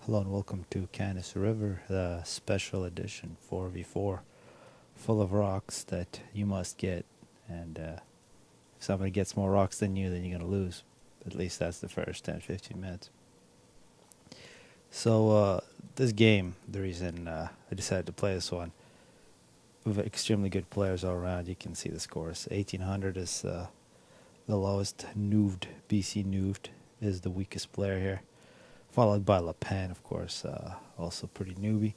Hello and welcome to Canis River, the special edition 4v4, full of rocks that you must get, and if somebody gets more rocks than you, then you're going to lose. At least that's the first 10-15 minutes. So this game, the reason I decided to play this one, with extremely good players all around. You can see the scores. 1800 is the lowest. Nooved, BC Nooved is the weakest player here. Followed by Lappen, of course, also pretty newbie.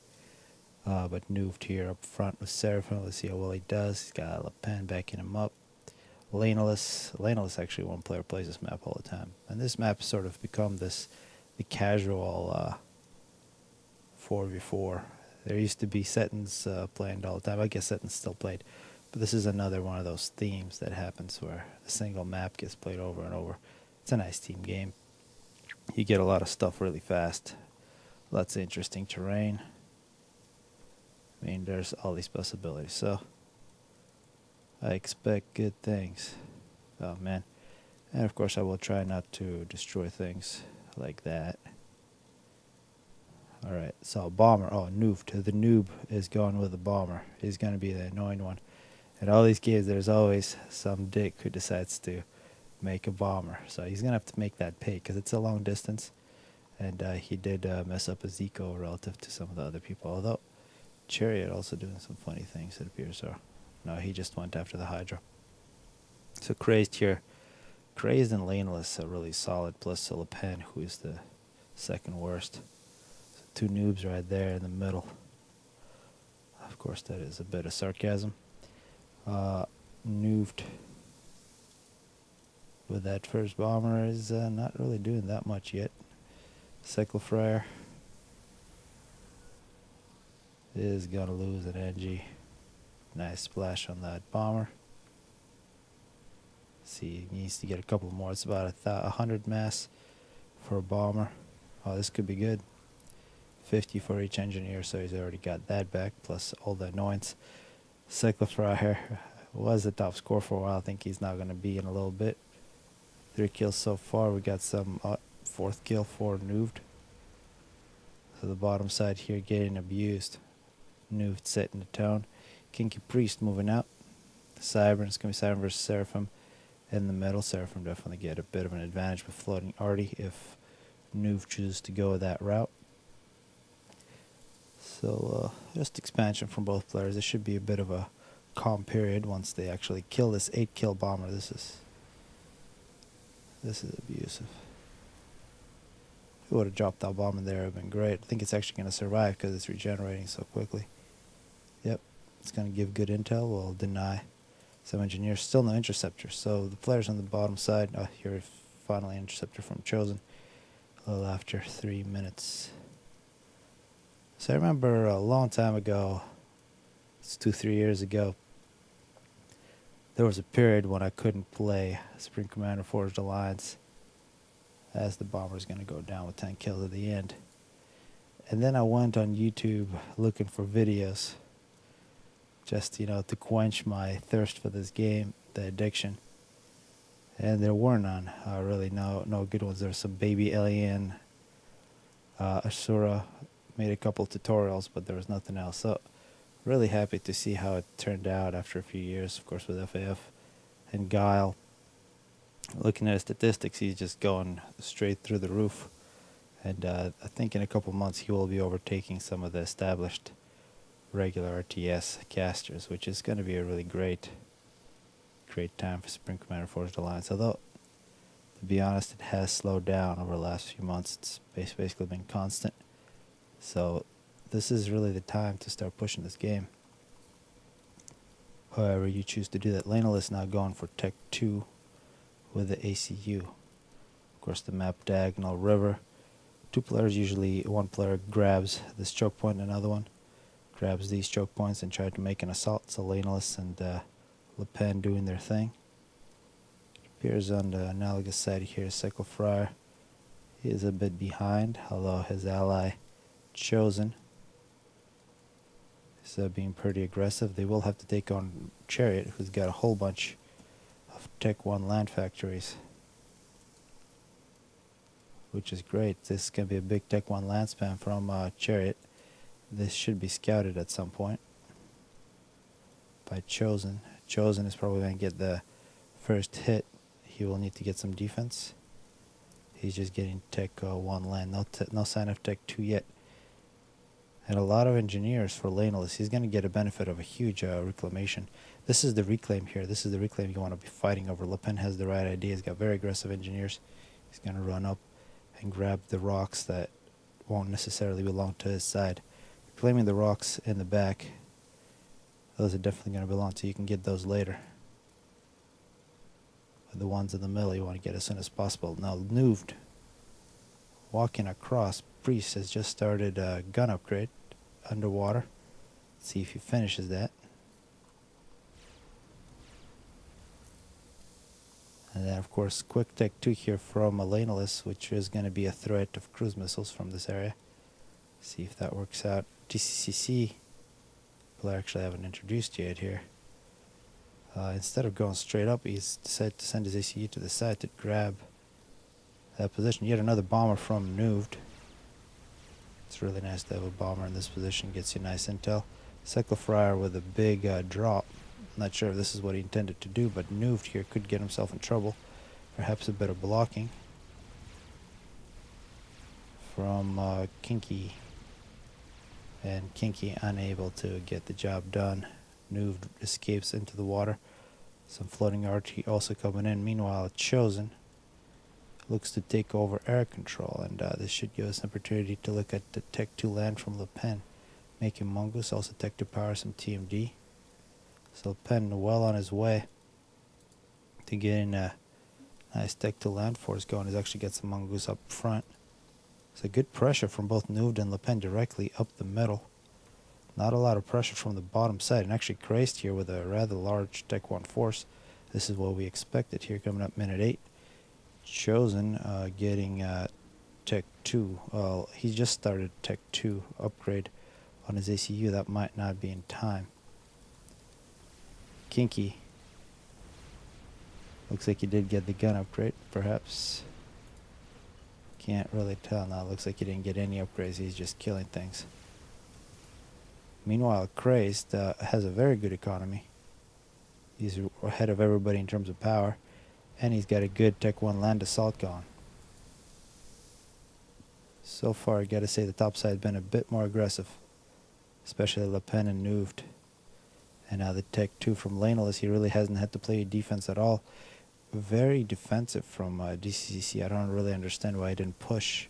But Nooved here up front with Seraphim. Let's see how well he does. He's got Lappen backing him up. Lainelas actually one player plays this map all the time. And this map sort of become the casual 4v4. There used to be Settins playing all the time. I guess Settins still played. But this is another one of those themes that happens where a single map gets played over and over. It's a nice team game. You get a lot of stuff really fast. Lots of interesting terrain. I mean, there's all these possibilities. So, I expect good things. Oh, man. And, of course, I will try not to destroy things like that. Alright, so bomber. Oh, noobed. The noob is going with the bomber. He's going to be the annoying one. In all these games, there's always some dick who decides to make a bomber, so he's gonna have to make that pay because it's a long distance, and he did mess up his eco relative to some of the other people. Although Chariot also doing some funny things, it appears. Or no, he just went after the Hydra. So Crazed here, Crazed and Lainelas are really solid. Plus Lappen, who is the second worst. So two noobs right there in the middle. Of course, that is a bit of sarcasm. Nooved with that first bomber is not really doing that much yet. SEKELFRAER is going to lose an NG. Nice splash on that bomber. See, he needs to get a couple more. It's about 100 mass for a bomber. Oh, this could be good. 50 for each engineer, so he's already got that back, plus all the annoyance. SEKELFRAER was the top scorer for a while. I think he's now going to be in a little bit. 3 kills so far. We got some 4th kill for Nooved. So the bottom side here getting abused. Nooved setting the tone. Kinky Priest moving out. Cyber, it's going to be Cyber versus Seraphim in the middle. Seraphim definitely get a bit of an advantage with floating Artie if Nooved chooses to go that route. So just expansion from both players. This should be a bit of a calm period once they actually kill this 8-kill bomber. This is abusive. If we would have dropped that bomb in there, it would have been great. I think it's actually going to survive because it's regenerating so quickly. Yep, it's going to give good intel. We'll deny some engineers. Still no interceptor. So the players on the bottom side. Oh, here finally interceptor from Chosen. A little after 3 minutes. So I remember a long time ago, it's 2-3 years ago, there was a period when I couldn't play Supreme Commander Forged Alliance as the bomber is going to go down with 10 kills at the end. And then I went on YouTube looking for videos just, to quench my thirst for this game, the addiction. And there were none, really no good ones. There was some baby alien, Asura made a couple tutorials, but there was nothing else. So really happy to see how it turned out after a few years, of course, with FAF and Guile. Looking at his statistics, he's just going straight through the roof. And I think in a couple months he will be overtaking some of the established regular RTS casters, which is going to be a really great time for Supreme Commander Forged Alliance. Although, to be honest, it has slowed down over the last few months. It's basically been constant. So this is really the time to start pushing this game. However you choose to do that. Lainelas is now going for Tech 2 with the ACU. Of course, the map diagonal river. 2 players usually, one player grabs this choke point, another one grabs these choke points and try to make an assault. So Lainelas and Lappen doing their thing. It appears on the analogous side here, SEKELFRAER. He is a bit behind, although his ally Chosen is being pretty aggressive. They will have to take on Chariot, who's got a whole bunch of Tech 1 land factories. which is great. This is going to be a big Tech 1 land spam from Chariot. This should be scouted at some point by Chosen. Chosen is probably going to get the first hit. He will need to get some defense. He's just getting Tech 1 land. No sign of Tech 2 yet. And a lot of engineers for Lainelas. He's going to get a benefit of a huge reclamation. This is the reclaim here. This is the reclaim you want to be fighting over. Lappen has the right idea. He's got very aggressive engineers. He's going to run up and grab the rocks that won't necessarily belong to his side. Reclaiming the rocks in the back, those are definitely going to belong to you. You can get those later. But the ones in the middle you want to get as soon as possible. Now, Nooved, walking across. Priest has just started a gun upgrade underwater. Let's see if he finishes that. And then, of course, quick Tech 2 here from Lainelas, which is going to be a threat of cruise missiles from this area. See if that works out. DCCC, people I actually haven't introduced yet here. Instead of going straight up, he's decided to send his ACU to the side to grab that position. Yet another bomber from Nooved. It's really nice to have a bomber in this position. Gets you nice intel. SEKELFRAER with a big drop. Not sure if this is what he intended to do, but Nooved here could get himself in trouble. Perhaps a bit of blocking from Kinky. And Kinky unable to get the job done. Nooved escapes into the water. Some floating RT also coming in. Meanwhile, Chosen looks to take over air control, and this should give us an opportunity to look at the Tech 2 land from Lappen. Making Mongoose, also Tech 2 power some TMD. So Lappen well on his way to getting a nice Tech 2 land force going. He's actually got some Mongoose up front. So good pressure from both Nooved and Lappen directly up the middle. Not a lot of pressure from the bottom side, and actually Crazed here with a rather large Tech 1 force. This is what we expected here coming up minute 8. Chosen getting Tech 2. Well, he just started Tech 2 upgrade on his ACU. That might not be in time. Kinky. Looks like he did get the gun upgrade, perhaps. Can't really tell now. Looks like he didn't get any upgrades. He's just killing things. Meanwhile, Crazed has a very good economy. He's ahead of everybody in terms of power. And he's got a good Tech 1 land assault going. So far, I gotta say the top side has been a bit more aggressive. Especially Lappen and Nooved. And now the Tech 2 from Lainelas, he really hasn't had to play defense at all. Very defensive from DCCC. I don't really understand why he didn't push.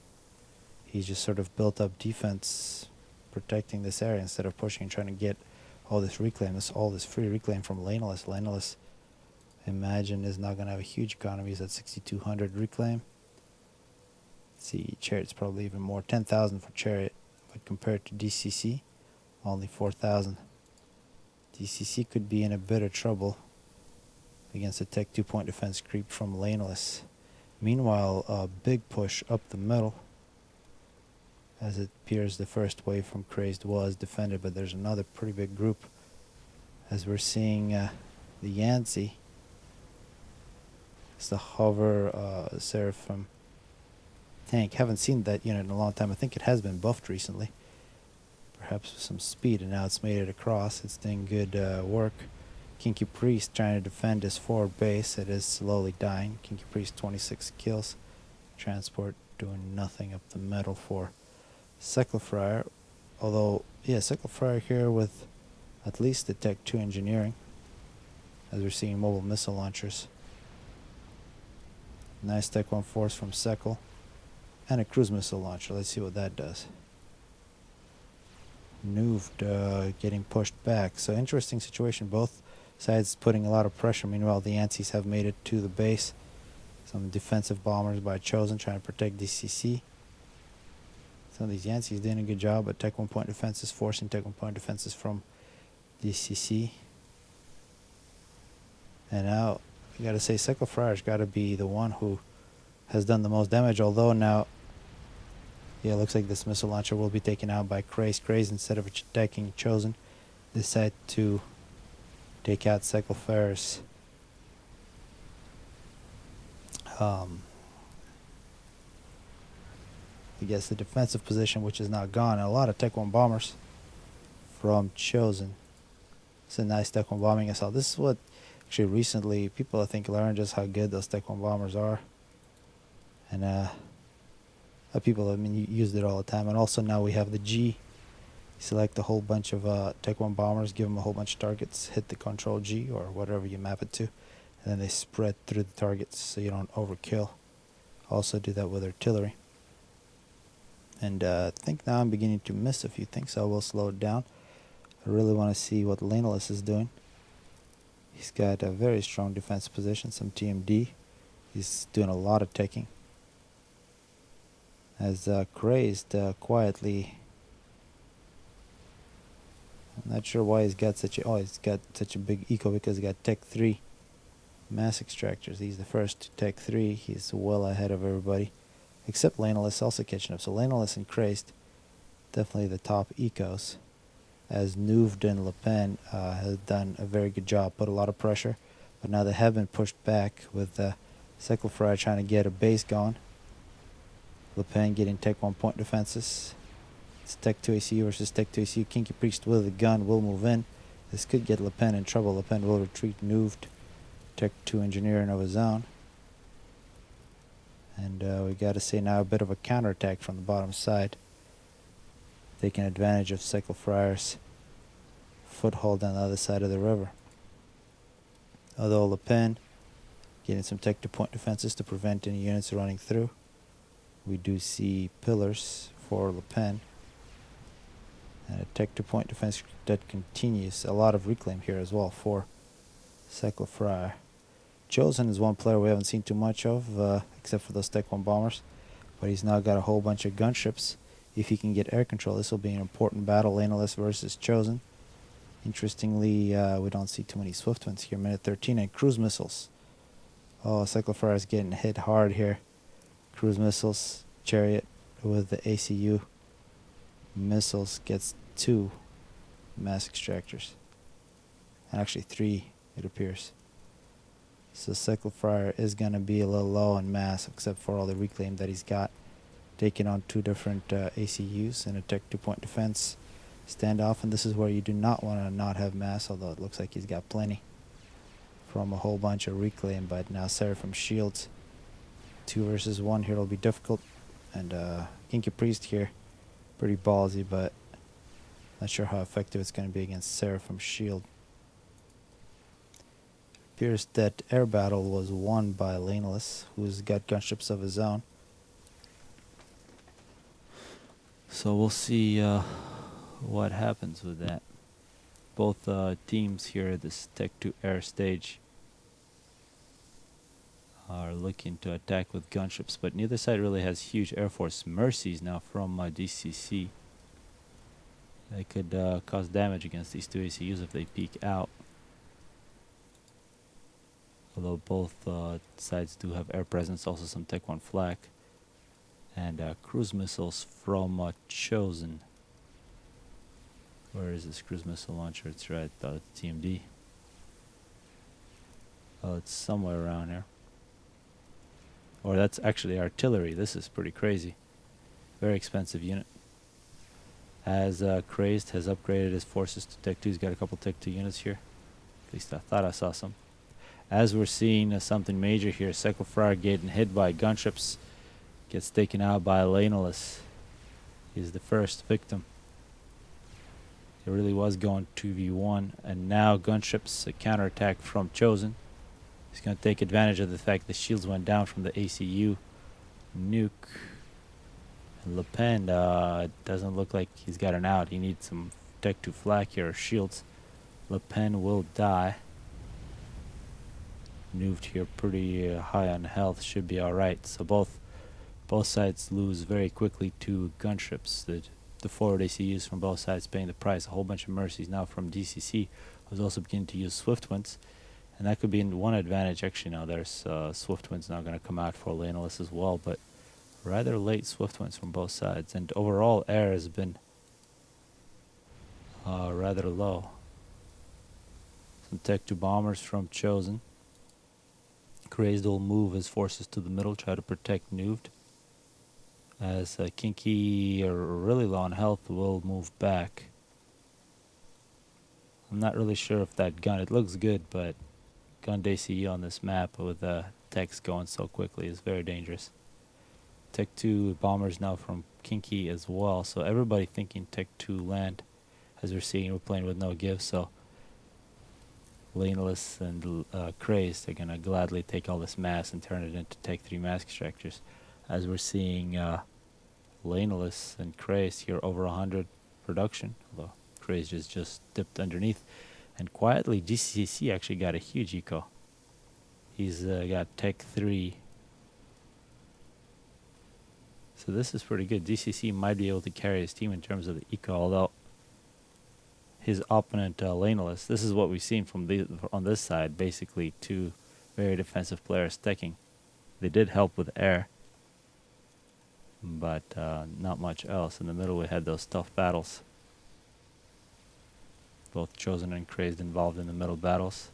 He just sort of built up defense, protecting this area instead of pushing and trying to get all this reclaim, all this free reclaim from Lainelas. Lainelas, imagine, is not going to have a huge economy. He's at 6,200 reclaim. Let's see, Chariot's probably even more. 10,000 for Chariot, but compared to DCC, only 4,000. DCC could be in a bit of trouble against a Tech 2-point defense creep from Lainelas. Meanwhile, a big push up the middle. As it appears, the first wave from Crazed was defended, but there's another pretty big group. As we're seeing the Yancy. It's the Hover Seraphim tank. Haven't seen that unit in a long time. I think it has been buffed recently. Perhaps with some speed, and now it's made it across. It's doing good work. Kinky Priest trying to defend his forward base. It is slowly dying. Kinky Priest 26 kills. Transport doing nothing up the middle for SEKELFRAER. Although, yeah, SEKELFRAER here with at least the Tech 2 engineering. As we're seeing mobile missile launchers. Nice Tech 1 force from Sekel. And a cruise missile launcher. Let's see what that does. Nooved getting pushed back. So interesting situation. Both sides putting a lot of pressure. Meanwhile, the Yanceys have made it to the base. Some defensive bombers by Chosen trying to protect DCC. Some of these Yanceys doing a good job, but Tech 1 point defenses forcing Tech 1 point defenses from DCC. And now, I gotta say, SEKELFRAER's gotta be the one who has done the most damage, although now, yeah, it looks like this missile launcher will be taken out by Crazed. Crazed, instead of attacking Chosen, decide to take out SEKELFRAER's I guess the defensive position, which is now gone. And a lot of Tech 1 bombers from Chosen. It's a nice Tech 1 bombing assault. This is what actually recently people I think learned just how good those Tech 1 bombers are. And people, I mean, used it all the time. And also now we have the G. Select a whole bunch of Tech 1 bombers, give them a whole bunch of targets, hit the control G or whatever you map it to, and then they spread through the targets so you don't overkill. Also do that with artillery. And I think now I'm beginning to miss a few things, so I will slow it down. I really want to see what Lainelas is doing. He's got a very strong defense position, some TMD. He's doing a lot of taking. As Crazed quietly, I'm not sure why he's got such a big eco, because he got Tech 3 mass extractors. He's the first to Tech 3. He's well ahead of everybody, except Lainelas also catching up. So Lainelas and Crazed, definitely the top ecos. As Nouved and Lappen has done a very good job, put a lot of pressure, but now they have been pushed back with SEKELFRAER trying to get a base going. Lappen getting Tech 1 point defenses. It's Tech 2 ACU versus Tech 2 ACU. Kinky Priest with a gun will move in. This could get Lappen in trouble. Lappen will retreat. Nouved Tech 2 engineering of his own. And we got to say now a bit of a counterattack from the bottom side, taking advantage of SEKELFRAER's foothold on the other side of the river. Although Lappen getting some Tech 2 point defenses to prevent any units running through. We do see pillars for Lappen. And a Tech 2 point defense that continues. A lot of reclaim here as well for SEKELFRAER. Chosen is one player we haven't seen too much of, except for those Tech 1 bombers. But he's now got a whole bunch of gunships. If he can get air control, this will be an important battle. Lainelas versus Chosen. Interestingly, we don't see too many swift ones here. Minute 13 and cruise missiles. Oh, SEKELFRAER is getting hit hard here. Cruise missiles, Chariot with the ACU missiles gets 2 mass extractors. And actually 3, it appears. So SEKELFRAER is going to be a little low on mass, except for all the reclaim that he's got. Taking on 2 different ACUs and a Tech 2 point defense standoff. And this is where you do not want to not have mass, although it looks like he's got plenty from a whole bunch of reclaim. But now Seraphim shields. 2 versus 1 here will be difficult. And Kinky Priest here, pretty ballsy, but not sure how effective it's going to be against Seraphim shield. Appears that air battle was won by Lainelas, who's got gunships of his own. So we'll see what happens with that. Both teams here at this Tech 2 air stage are looking to attack with gunships, but neither side really has huge Air Force Mercies now from DCC. They could cause damage against these 2 ACUs if they peek out. Although both sides do have air presence, also some Tech 1 flak. And cruise missiles from Chosen. Where is this cruise missile launcher? It's right, TMD. Oh, it's somewhere around here. Or that's actually artillery. This is pretty crazy. Very expensive unit. As Crazed has upgraded his forces to Tech 2. He's got a couple Tech 2 units here. At least I thought I saw some. As we're seeing something major here, SEKELFRAER getting hit by gunships. Gets taken out by Lainelas. He's the first victim. It really was going 2v1. And now gunships, a counterattack from Chosen. He's going to take advantage of the fact the shields went down from the ACU nuke. And Lappen doesn't look like he's got an out. He needs some Tech 2 flak here or shields. Lappen will die. Nouved here pretty high on health. Should be alright. So both sides lose very quickly to gunships. The forward ACUs from both sides paying the price. A whole bunch of mercies now from DCC, who's also beginning to use swift winds. And that could be in one advantage. Actually, now there's swift winds now going to come out for Lainelas as well, but rather late swift winds from both sides. And overall, air has been rather low. Some Tech 2 bombers from Chosen. Crazed will move his forces to the middle, try to protect Nouved. as Kinky, or really low on health, will move back. I'm not really sure if that gun, it looks good, but gun DCE on this map with techs going so quickly is very dangerous. Tech 2 bombers now from Kinky as well, so everybody thinking Tech 2 land. As we're seeing, we're playing with no give, so Lainelas and Crazed are going to gladly take all this mass and turn it into Tech 3 mass extractors. As we're seeing Lainelas and Crazed here over 100 production, although Crazed just dipped underneath. And quietly, GCC actually got a huge eco. He's got Tech 3. So this is pretty good. GCC might be able to carry his team in terms of the eco, although his opponent, Lainelas, this is what we've seen from on this side, basically two very defensive players teching. They did help with air, but not much else. In the middle, we had those tough battles. Both Chosen and Crazed involved in the middle battles.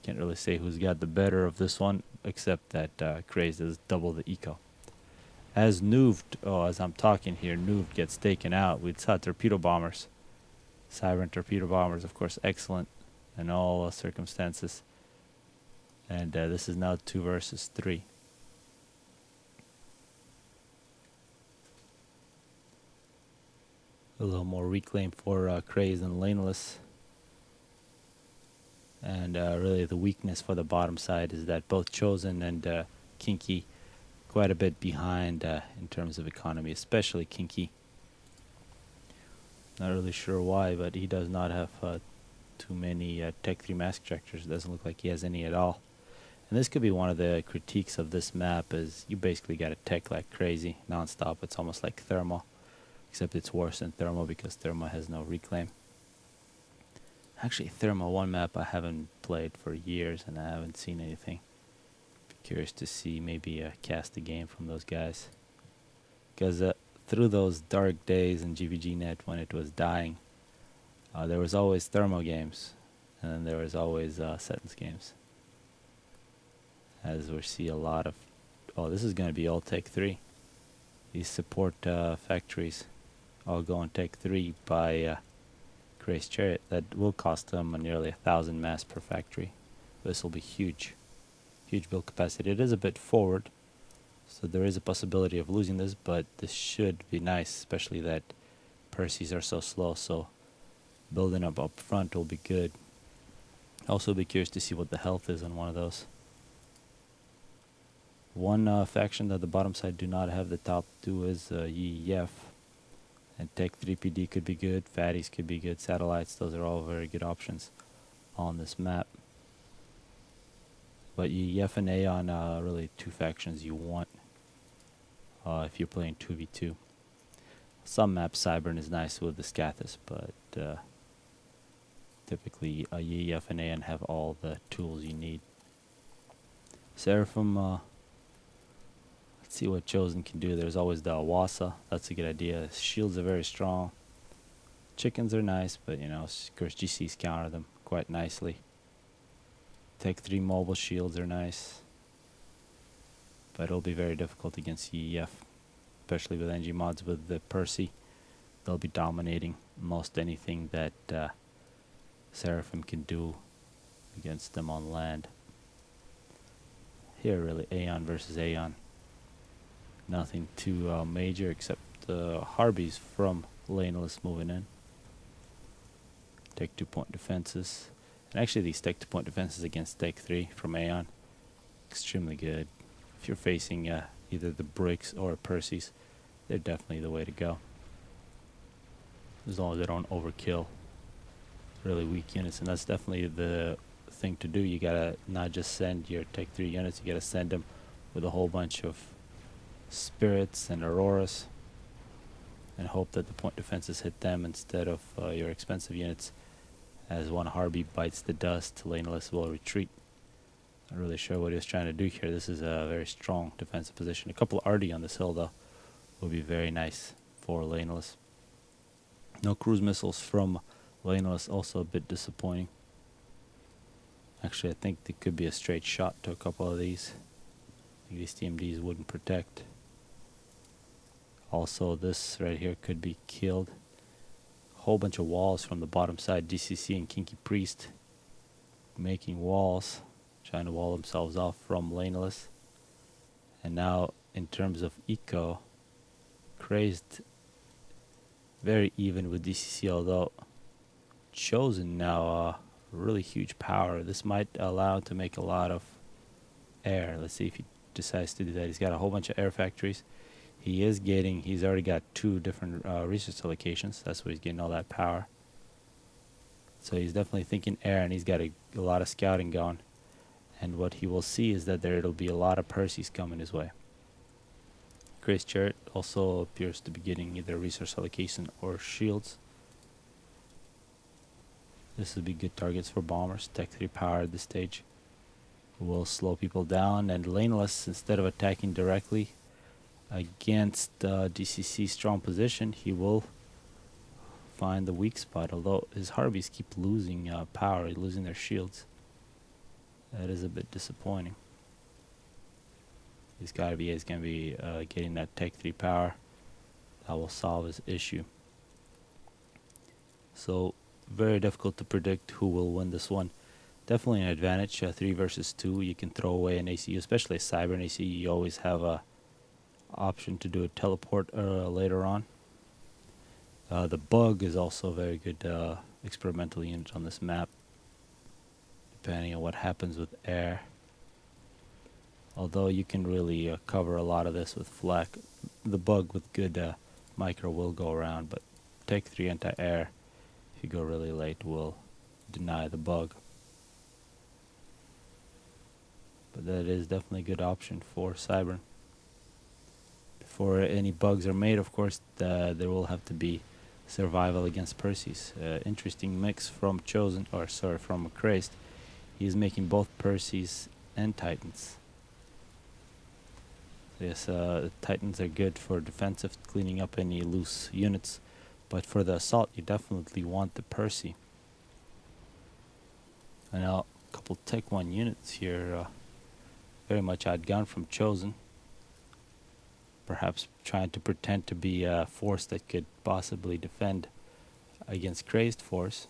Can't really say who's got the better of this one, except that Crazed has double the eco. As as I'm talking here, Nooved gets taken out. We saw torpedo bombers. Siren torpedo bombers, of course, excellent in all circumstances. And this is now 2 versus 3. A little more reclaim for Crazed and Lainelas. And really the weakness for the bottom side is that both Chosen and Kinky quite a bit behind in terms of economy, especially Kinky. Not really sure why, but he does not have too many Tech 3 mass extractors. It doesn't look like he has any at all. And this could be one of the critiques of this map, is you basically got to tech like crazy, non-stop. It's almost like Thermo, except it's worse than Thermo because Thermo has no reclaim. Actually, Thermo, one map I haven't played for years and I haven't seen anything. Be curious to see, maybe cast a game from those guys. Because through those dark days in GVGNet when it was dying, there was always Thermo games, and then there was always Sentence games. As we see a lot of, this is going to be all Tech 3. These support factories all go on Tech 3 by CrazedChariot. That will cost them nearly 1,000 mass per factory. This will be huge, huge build capacity. It is a bit forward, so there is a possibility of losing this, but this should be nice, especially that Percy's are so slow, so building up front will be good. Also be curious to see what the health is on one of those. One faction that the bottom side do not have the top 2 is YEF. And Tech 3 PD could be good, Fatties could be good, Satellites, those are all very good options on this map. But YEF and Aeon are really 2 factions you want if you're playing 2v2. Some maps Cybern is nice with the Scathis, but typically YEF and Aeon have all the tools you need. Seraphim, let's see what Chosen can do. There's always the Awasa, that's a good idea. Shields are very strong. Chickens are nice, but you know, of course GCs counter them quite nicely. Tech 3 mobile shields are nice, but it'll be very difficult against EF, especially with NG mods with the Percy. They'll be dominating most anything that Seraphim can do against them on land. Here really Aeon versus Aeon. Nothing too major except Harbies from Lainelas moving in. Tech 2-point defenses. And actually these Tech 2-point defenses against Tech 3 from Aeon, extremely good. If you're facing either the Bricks or Percy's, they're definitely the way to go. As long as they don't overkill really weak units, and that's definitely the thing to do. You gotta not just send your Tech 3 units, you gotta send them with a whole bunch of Spirits and Auroras and hope that the point defenses hit them instead of your expensive units. As one Harby bites the dust, Lainelas will retreat. Not really sure what he was trying to do here. This is a very strong defensive position. A couple of RD on this hill though will be very nice for Lainelas. No cruise missiles from Lainelas, also a bit disappointing. Actually, I think there could be a straight shot to a couple of these. I think these TMDs wouldn't protect. Also, this right here could be killed. Whole bunch of walls from the bottom side. DCC and Kinky Priest making walls, trying to wall themselves off from Lainelas. And now, in terms of eco, Crazed very even with DCC, although Chosen now really huge power. This might allow him to make a lot of air. Let's see if he decides to do that. He's got a whole bunch of air factories. He's already got 2 different resource allocations. That's why he's getting all that power. So he's definitely thinking air, and he's got a lot of scouting going. And what he will see is that there'll be a lot of Perseus coming his way. CrazedChariot also appears to be getting either resource allocation or shields. This would be good targets for bombers. Tech 3 power at this stage will slow people down, and Lainelas, instead of attacking directly against DCC strong position, he will find the weak spot, although his Harpies keep losing power, losing their shields. That is a bit disappointing. He's going to be getting that Tech 3 power. That will solve his issue. So, very difficult to predict who will win this one. Definitely an advantage, 3 versus 2. You can throw away an ACU, especially a Cyber and ACU. You always have a option to do a teleport later on. The Bug is also a very good experimental unit on this map, depending on what happens with air. Although you can really cover a lot of this with flak. The Bug with good micro will go around, but Tech 3 anti-air, if you go really late, will deny the Bug. But that is definitely a good option for Cybern. Before any bugs are made, of course, there will have to be survival against Perseus. Interesting mix from from Crazed. He's making both Perseus and Titans. Yes, Titans are good for defensive, cleaning up any loose units, but for the assault, you definitely want the Percy. And now, a couple Tech 1 units here, very much outgunned from Chosen. Perhaps trying to pretend to be a force that could possibly defend against Crazed force.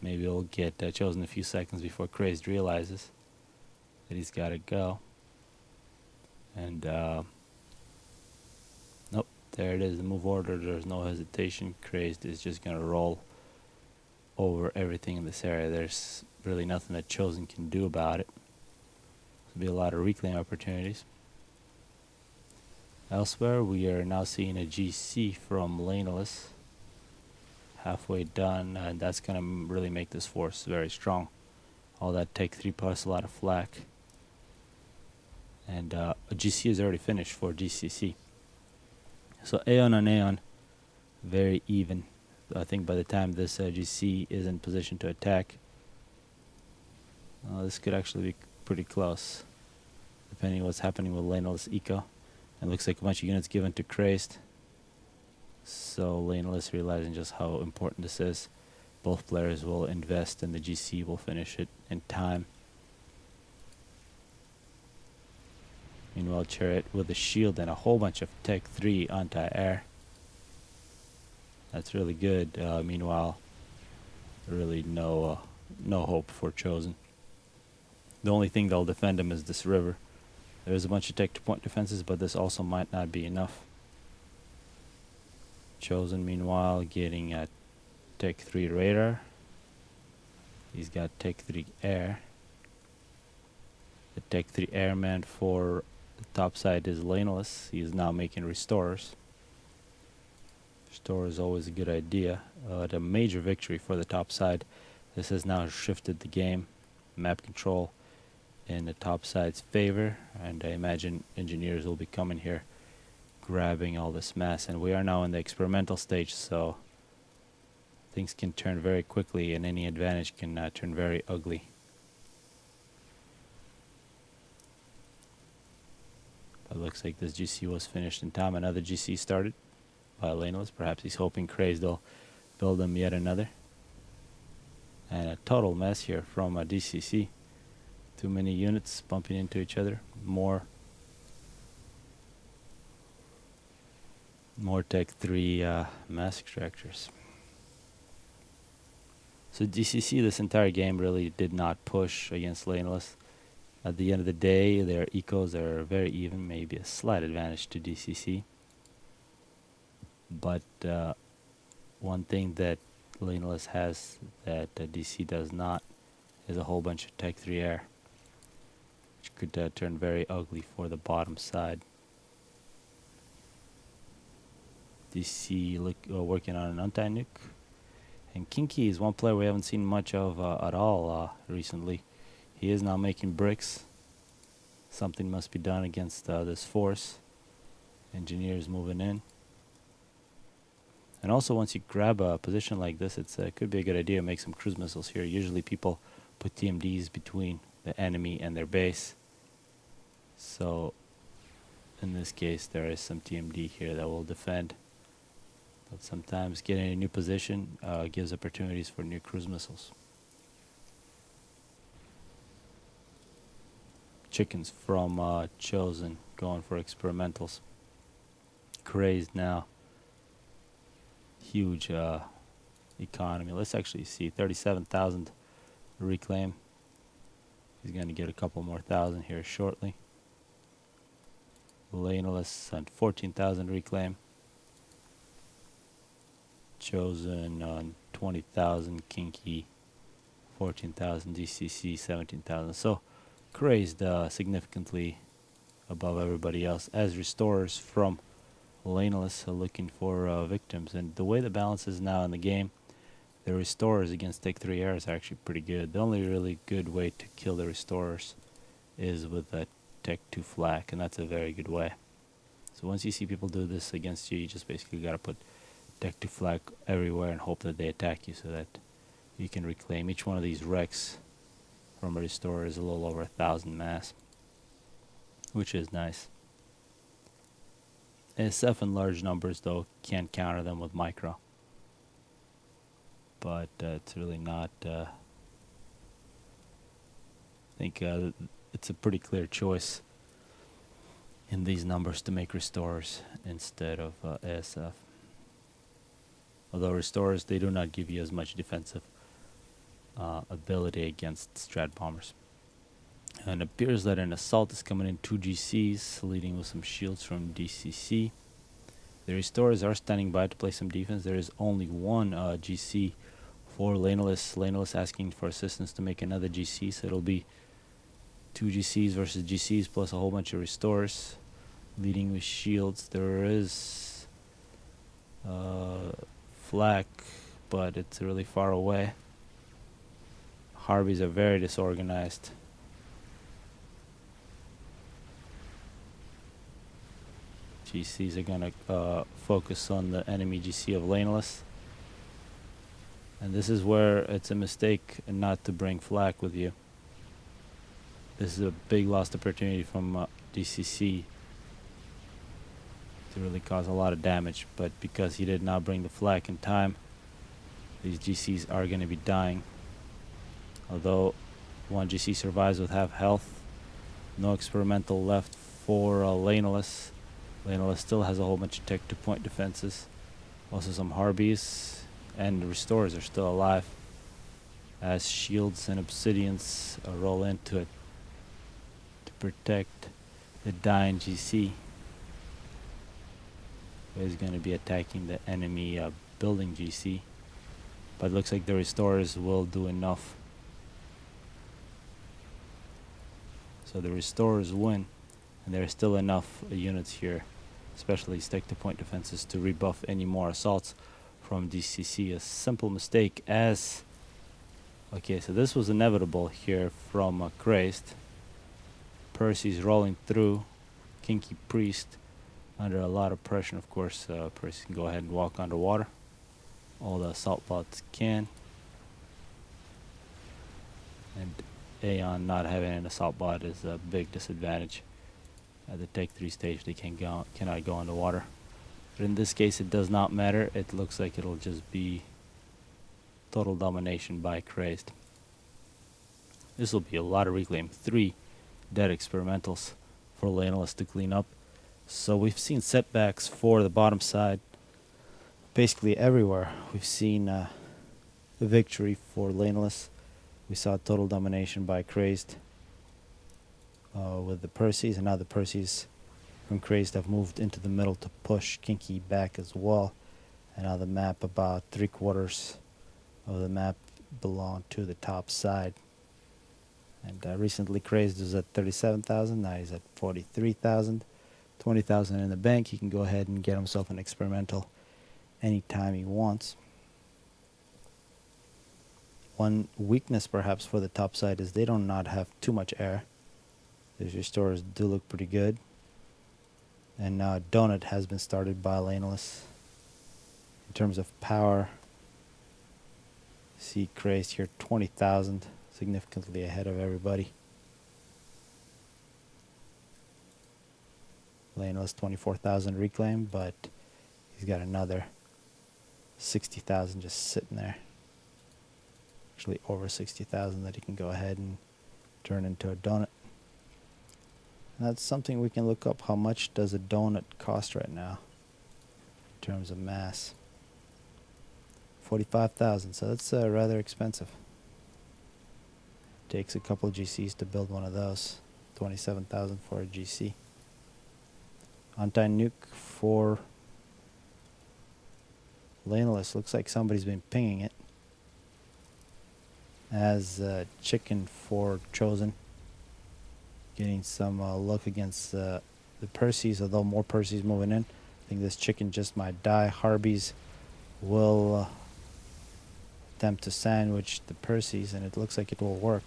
Maybe we'll get Chosen a few seconds before Crazed realizes that he's got to go. And nope, there it is, the move order. There's no hesitation. Crazed is just going to roll over everything in this area. There's really nothing that Chosen can do about it. There'll be a lot of reclaim opportunities. Elsewhere, we are now seeing a GC from Lainelas. Halfway done, and that's going to really make this force very strong. All that Tech 3 plus a lot of flak. And a GC is already finished for DCC. So Aeon on Aeon, very even. I think by the time this GC is in position to attack, this could actually be pretty close, depending on what's happening with Lainelas Eco. It looks like a bunch of units given to Crazed. So Lainelas realizing just how important this is. Both players will invest and the GC will finish it in time. Meanwhile, Chariot with a shield and a whole bunch of Tech 3 anti-air. That's really good. Meanwhile, really no hope for Chosen. The only thing that'll defend him is this river. There's a bunch of Tech 2 point defenses, but this also might not be enough. Chosen, meanwhile, getting a Tech 3 radar. He's got Tech 3 air. The Tech 3 airman for the top side is Lainelas. He is now making restorers. Restore is always a good idea. A major victory for the top side. This has now shifted the game. Map control in the top side's favor, and I imagine engineers will be coming here grabbing all this mass, and we are now in the experimental stage, so things can turn very quickly and any advantage can turn very ugly. It looks like this GC was finished in time. Another GC started by Lainelas. Perhaps he's hoping Crazed will build him yet another. And a total mess here from DCC. Too many units bumping into each other. More More Tech 3 mass extractors. So DCC this entire game really did not push against Lainelas. At the end of the day, their ecos are very even, maybe a slight advantage to DCC. But one thing that Lainelas has that DC does not is a whole bunch of Tech 3 air, which could turn very ugly for the bottom side. DC working on an anti-nuke. And Kinky is one player we haven't seen much of at all recently. He is now making bricks. Something must be done against this force. Engineers moving in. And also once you grab a position like this, it could be a good idea to make some cruise missiles here. Usually people put TMDs between the enemy and their base. So in this case there is some TMD here that will defend. But sometimes getting a new position gives opportunities for new cruise missiles. Chickens from Chosen going for experimentals. Crazed now. Huge economy. Let's actually see. 37,000 reclaim. He's going to get a couple more thousand here shortly. Lainelas on 14,000 reclaim. Chosen on 20,000, Kinky 14,000, DCC 17,000. So Crazed significantly above everybody else, as restorers from Lainelas are looking for victims. And the way the balance is now in the game, the restorers against Tech 3 air is actually pretty good. The only really good way to kill the restorers is with a Tech 2 flak, and that's a very good way. So once you see people do this against you, you just basically gotta put Tech 2 flak everywhere and hope that they attack you so that you can reclaim. Each one of these wrecks from a restorer is a little over 1,000 mass, which is nice. SF in large numbers though can't counter them with micro, but it's really not I think it's a pretty clear choice in these numbers to make restorers instead of ASF. Although restorers, they do not give you as much defensive ability against strat bombers. And it appears that an assault is coming in 2 GCs, leading with some shields from DCC. The restorers are standing by to play some defense. There is only one GC for Lainelas. Lainelas asking for assistance to make another GC, so it'll be 2 GCs versus GCs plus a whole bunch of restorers, leading with shields. There is flak, but it's really far away. Harbies are very disorganized. GCs are gonna focus on the enemy GC of Lainelas. And this is where it's a mistake not to bring flak with you. This is a big lost opportunity from DCC to really cause a lot of damage, but because he did not bring the flak in time, these GCs are going to be dying. Although one GC survives with half health, no experimental left for Lainelas. Lainelas still has a whole bunch of Tech 2 point defenses, also some Harbies, and the restorers are still alive as shields and obsidians roll into it to protect the dying GC. Is going to be attacking the enemy building GC, but it looks like the restorers will do enough. So the restorers win, and there are still enough units here, especially Tech 2 point defenses, to rebuff any more assaults from DCC. A simple mistake as... Okay, so this was inevitable here from Crazed. Percy's rolling through. Kinky Priest under a lot of pressure, of course. Percy can go ahead and walk underwater. All the assault bots can. And Aeon not having an assault bot is a big disadvantage. At the Tech 3 stage, they cannot go underwater. But in this case, it does not matter. It looks like it'll just be total domination by Crazed. This will be a lot of reclaim. 3 dead experimentals for Lainelas to clean up. So we've seen setbacks for the bottom side basically everywhere. We've seen a victory for Lainelas. We saw total domination by Crazed with the Percies, and now the Percies from Crazed have moved into the middle to push Kinky back as well. And now the map, about 3/4 of the map belong to the top side. And recently Crazed was at 37,000, now he's at 43,000. 20,000 in the bank. He can go ahead and get himself an experimental anytime he wants. One weakness perhaps for the top side is they do not have too much air. These restores do look pretty good. And now Donut has been started by Lainelas. In terms of power, see Crazed here 20,000, significantly ahead of everybody. Lainelas 24,000 reclaim, but he's got another 60,000 just sitting there. Actually over 60,000 that he can go ahead and turn into a donut. And that's something we can look up. How much does a donut cost right now in terms of mass? 45,000, so that's rather expensive. Takes a couple GCs to build one of those. 27,000 for a GC. Anti-nuke for Lainelas. Looks like somebody's been pinging it. As chicken for Chosen. Getting some luck against the Percies, although more Percies moving in. I think this chicken just might die. Harbies will attempt to sandwich the Percies, and it looks like it will work.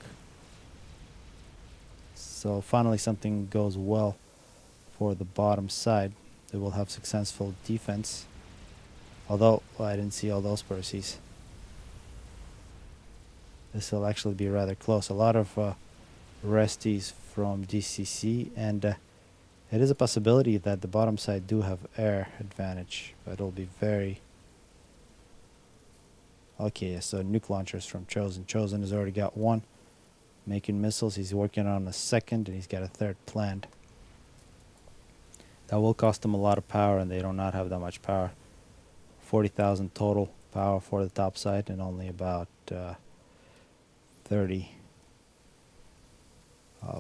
So finally something goes well for the bottom side. They will have successful defense. Although I didn't see all those Percies. This will actually be rather close. A lot of resties from DCC, and it is a possibility that the bottom side do have air advantage, but it'll be very... Okay, so nuke launchers from Chosen. Chosen has already got one. Making missiles. He's working on a second, and he's got a third planned. That will cost them a lot of power, and they do not have that much power. 40,000 total power for the top side, and only about 30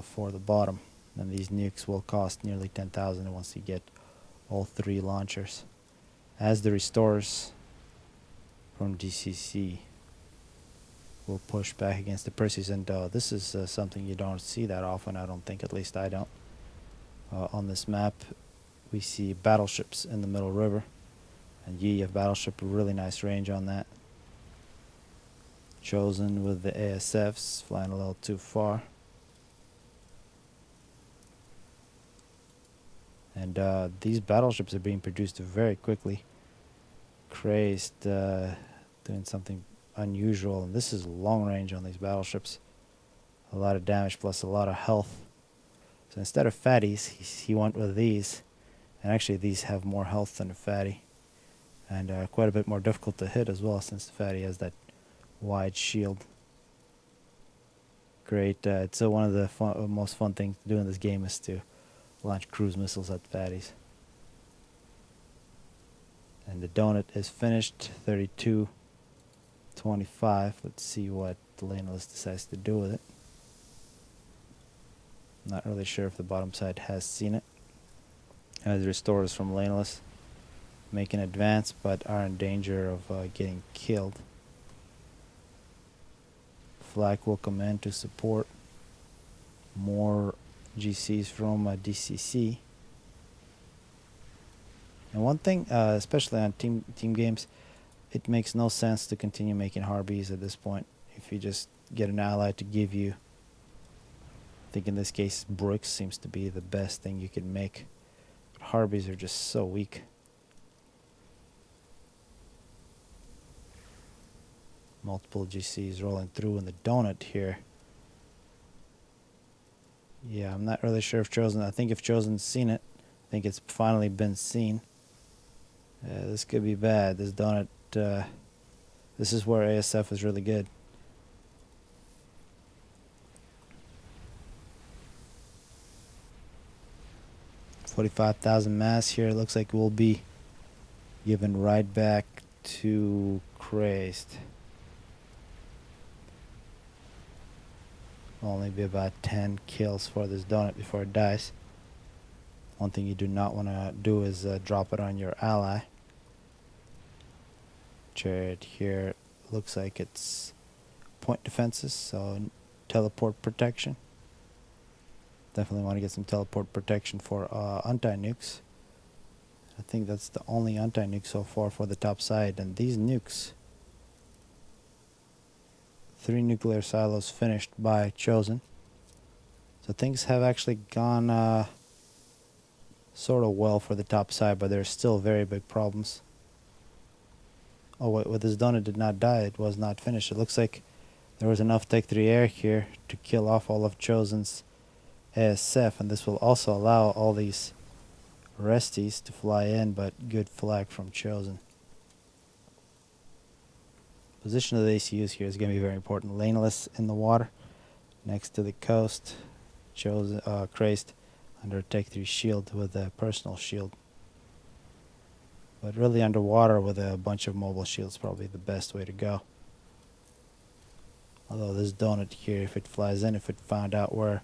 for the bottom. And these nukes will cost nearly 10,000 once you get all three launchers. As the restores from DCC will push back against the Percies, and this is something you don't see that often, I don't think, at least I don't. On this map we see battleships in the middle river, and you have battleship, really nice range on that. Chosen with the ASFs flying a little too far. And these battleships are being produced very quickly. Crazed doing something unusual, and this is long range on these battleships. A lot of damage plus a lot of health. So instead of fatties, he went with these, and actually these have more health than a fatty, and quite a bit more difficult to hit as well, since the fatty has that wide shield. Great. It's one of the most fun things to do in this game is to launch cruise missiles at fatties. And the donut is finished. 32-25. Let's see what Lainelas decides to do with it. Not really sure if the bottom side has seen it. As restores from Lainelas, make an advance, but are in danger of getting killed. Flak will come in to support. More GCs from DCC. And one thing, especially on team games, it makes no sense to continue making Harbies at this point. If you just get an ally to give you, I think in this case Brooks seems to be the best thing you can make. But Harbies are just so weak. Multiple GCs rolling through in the donut here. Yeah, I'm not really sure if Chosen... I think if Chosen's seen it, I think it's finally been seen. This could be bad. This donut... this is where ASF is really good. 45,000 mass here. Looks like we'll be given right back to Crazed. Only be about 10 kills for this donut before it dies. One thing you do not want to do is drop it on your ally. Chariot here looks like it's point defenses, so teleport protection. Definitely want to get some teleport protection for anti-nukes. I think that's the only anti-nuke so far for the top side. And these nukes, 3 nuclear silos finished by Chosen. So things have actually gone sort of well for the top side, but there's still very big problems. Oh wait, with this donut did not die, it was not finished. It looks like there was enough Tech 3 air here to kill off all of Chosen's ASF, and this will also allow all these resties to fly in, but good flag from Chosen. Position of the ACUs here is going to be very important. Lainelas in the water, next to the coast. Chosen, Crazed under Tech 3 shield with a personal shield. But really underwater with a bunch of mobile shields probably the best way to go. Although this donut here, if it flies in, if it found out where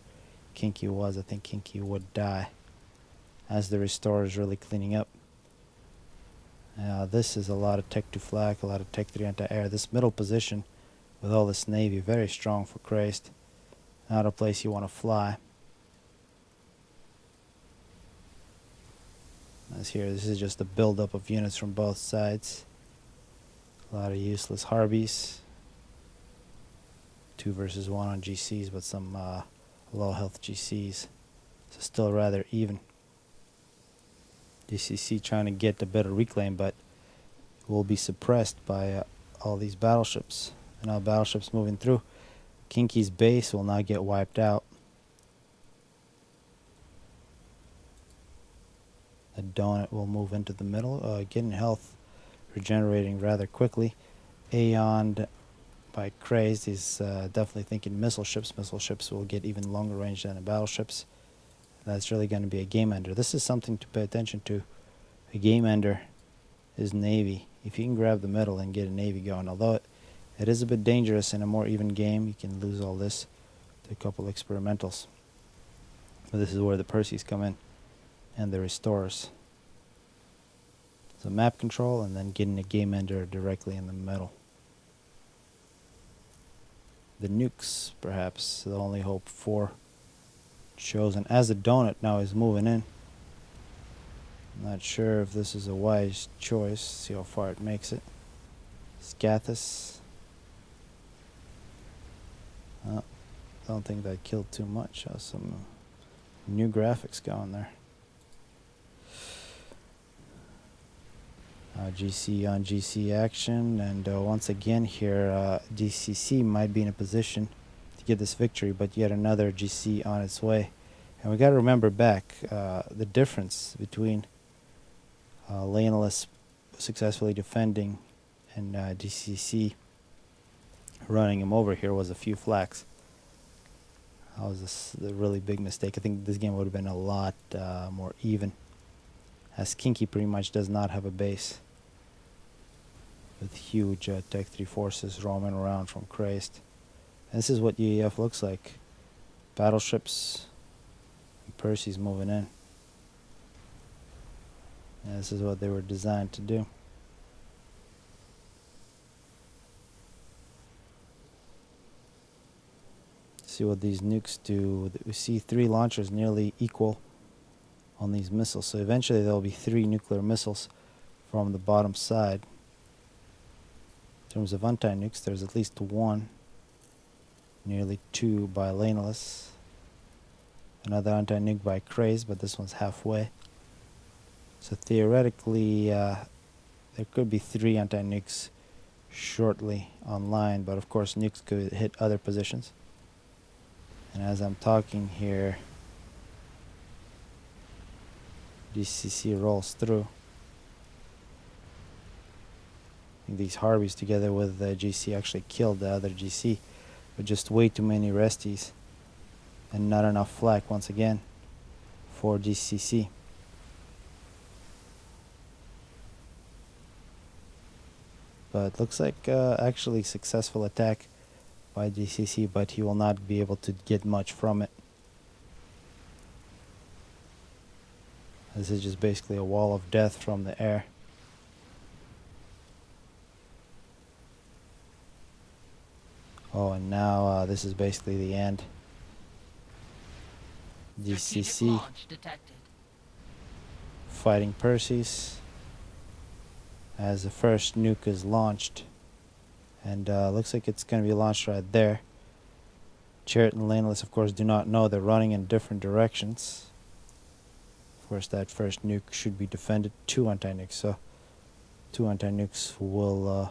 Kinky was, I think Kinky would die. As the restore is really cleaning up. This is a lot of Tech 2 flak, a lot of Tech 3 anti-air. This middle position with all this navy, very strong for Crazed. Not a place you want to fly. As here, this is just a build-up of units from both sides. A lot of useless Harbies. 2 versus 1 on GCs, but some low health GCs. So still rather even. DCC trying to get a better reclaim, but will be suppressed by all these battleships. And now battleships moving through. Kinky's base will not get wiped out. The donut will move into the middle, getting health, regenerating rather quickly. Aeon by Crazed is definitely thinking missile ships. Missile ships will get even longer range than the battleships. That's really going to be a game ender. This is something to pay attention to. A game ender is Navy. If you can grab the middle and get a Navy going, although it is a bit dangerous in a more even game, you can lose all this to a couple experimentals. But this is where the Perseus come in and the Restorers. So map control and then getting a game ender directly in the middle. The nukes, perhaps, the only hope for Chosen. As the donut now is moving in. I'm not sure if this is a wise choice. See how far it makes it. Scathus. Don't think that killed too much. Some new graphics going there. GC on GC action, and once again here DCC might be in a position to get this victory, but yet another GC on its way. And we got to remember back the difference between Lainelas successfully defending and DCC running him over here was a few flaks. That was a really big mistake. I think this game would have been a lot more even, as Kinky pretty much does not have a base, with huge Tech 3 forces roaming around from Crazed. And this is what UEF looks like. Battleships and Perseus moving in. And this is what they were designed to do. See what these nukes do. We see 3 launchers nearly equal on these missiles. So eventually there will be 3 nuclear missiles from the bottom side. In terms of anti-nukes, there's at least 1. Nearly 2 by Lainelas. Another anti-nuke by Crazed, but this one's halfway. So theoretically, there could be 3 anti-nukes shortly online, but of course nukes could hit other positions. And as I'm talking here, DCC rolls through. I think these Harbies together with the GC actually killed the other GC, but just way too many resties and not enough flak once again for DCC. but looks like actually successful attack by DCC, but he will not be able to get much from it. This is just basically a wall of death from the air. Oh, and now this is basically the end. DCC fighting Perseus as the first nuke is launched, and looks like it's going to be launched right there. Chariot and Lainelas, of course, do not know. They're running in different directions. Of course, that first nuke should be defended. 2 anti-nukes, so 2 anti-nukes will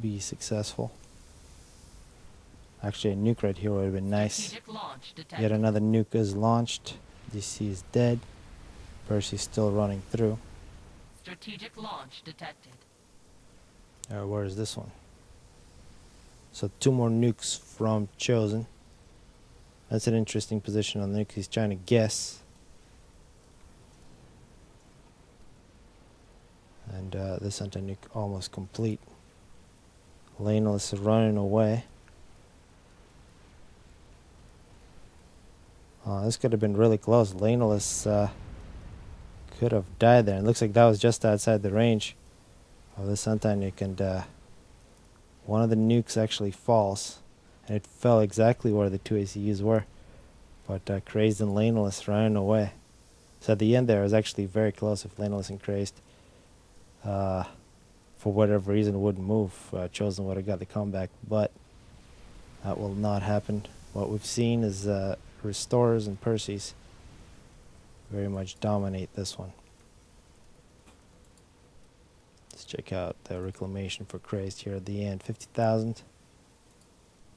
be successful. Actually, a nuke right here would have been nice. Yet another nuke is launched. DC is dead. Percy's still running through. Strategic launch detected. Where is this one? So 2 more nukes from Chosen. That's an interesting position on the nuke. He's trying to guess. And this anti-nuke almost complete. Lainelas is running away. This could have been really close. Lainelas could have died there. It looks like that was just outside the range of this anti-nuke, and one of the nukes actually falls, and it fell exactly where the 2 ACUs were. But Crazed and Lainelas ran away. So at the end there, it was actually very close. If Lainelas and Crazed, for whatever reason, wouldn't move, Chosen would have got the comeback, but that will not happen. What we've seen is Restorers and Perseus very much dominate this one. Let's check out the reclamation for Crazed here at the end. 50,000.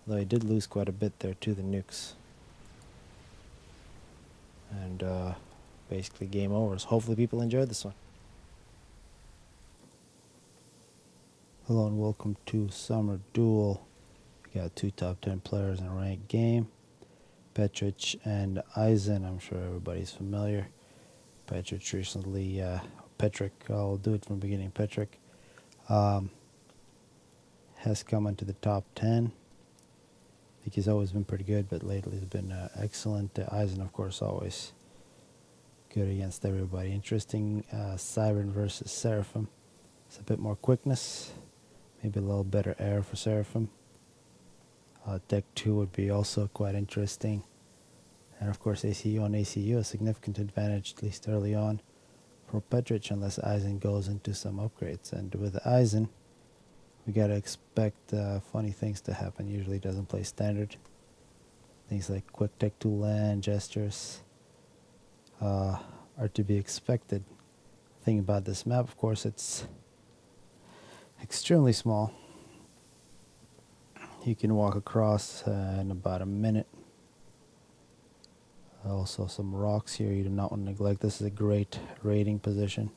Though he did lose quite a bit there to the nukes. And basically game over. So hopefully people enjoyed this one. Hello and welcome to Summer Duel. We got 2 top 10 players in a ranked game. Petric and Isen, I'm sure everybody's familiar. Petric recently, Petric, I'll do it from the beginning. Petric has come into the top 10. I think he's always been pretty good, but lately he's been excellent. Isen, of course, always good against everybody. Interesting, Siren versus Seraphim. It's a bit more quickness, maybe a little better air for Seraphim. Tech 2 would be also quite interesting. And of course ACU on ACU, a significant advantage, at least early on, for Petric, unless Isen goes into some upgrades. And with Isen, we gotta expect funny things to happen. Usually doesn't play standard. Things like quick Tech 2 land gestures are to be expected. The thing about this map, of course, it's extremely small. You can walk across in about a minute. Also some rocks here you do not want to neglect. This is a great raiding position.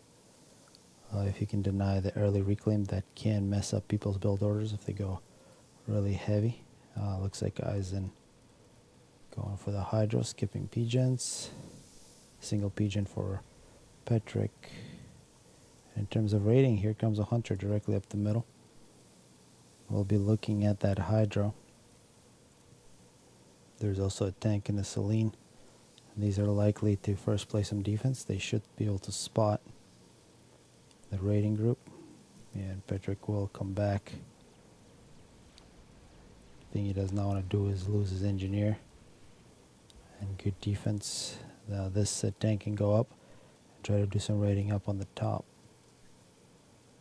If you can deny the early reclaim, that can mess up people's build orders if they go really heavy. Looks like Isen going for the Hydro, skipping P-gens. Single P-gen for Petric. In terms of raiding, here comes a Hunter directly up the middle. We'll be looking at that Hydro. There's also a tank and a Selene. These are likely to first play some defense. They should be able to spot the raiding group. And Petric will come back. The thing he does not want to do is lose his engineer. And good defense. Now this tank can go up and try to do some raiding up on the top.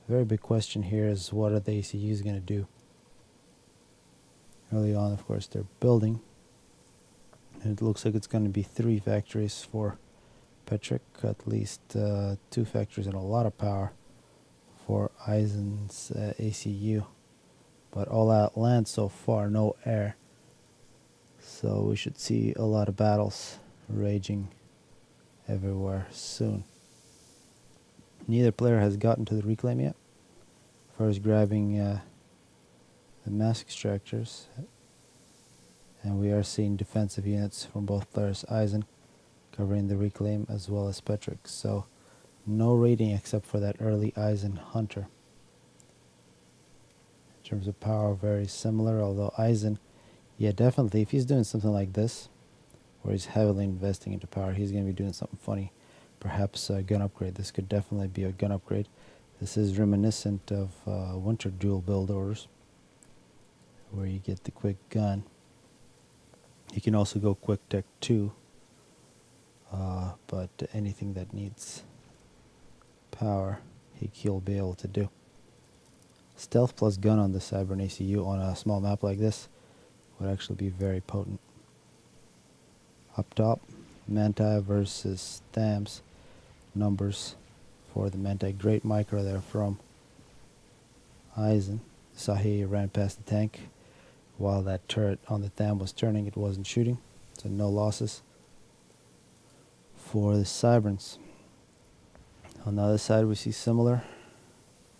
A very big question here is what are the ACUs going to do? Early on, of course, they're building. And it looks like it's going to be 3 factories for Petric, at least 2 factories and a lot of power for Isen's ACU. But all out land so far, no air. So we should see a lot of battles raging everywhere soon. Neither player has gotten to the reclaim yet. First grabbing the mass extractors, and we are seeing defensive units from both players. Isen covering the reclaim as well as Petric. So No rating except for that early Isen Hunter. In terms of power, very similar, although Isen, yeah, definitely, if he's doing something like this, where he's heavily investing into power, he's going to be doing something funny. Perhaps a gun upgrade. This could definitely be a gun upgrade. This is reminiscent of Winter Duel build orders, where you get the quick gun. You can also go quick tech 2, but anything that needs power, he'll be able to do. Stealth plus gun on the Cybern ACU on a small map like this would actually be very potent. Up top, Manti versus Thams. Numbers for the Manti. Great micro there from Isen. Saw he ran past the tank. While that turret on the Tham was turning, it wasn't shooting. So no losses for the Cyberns. On the other side, we see similar.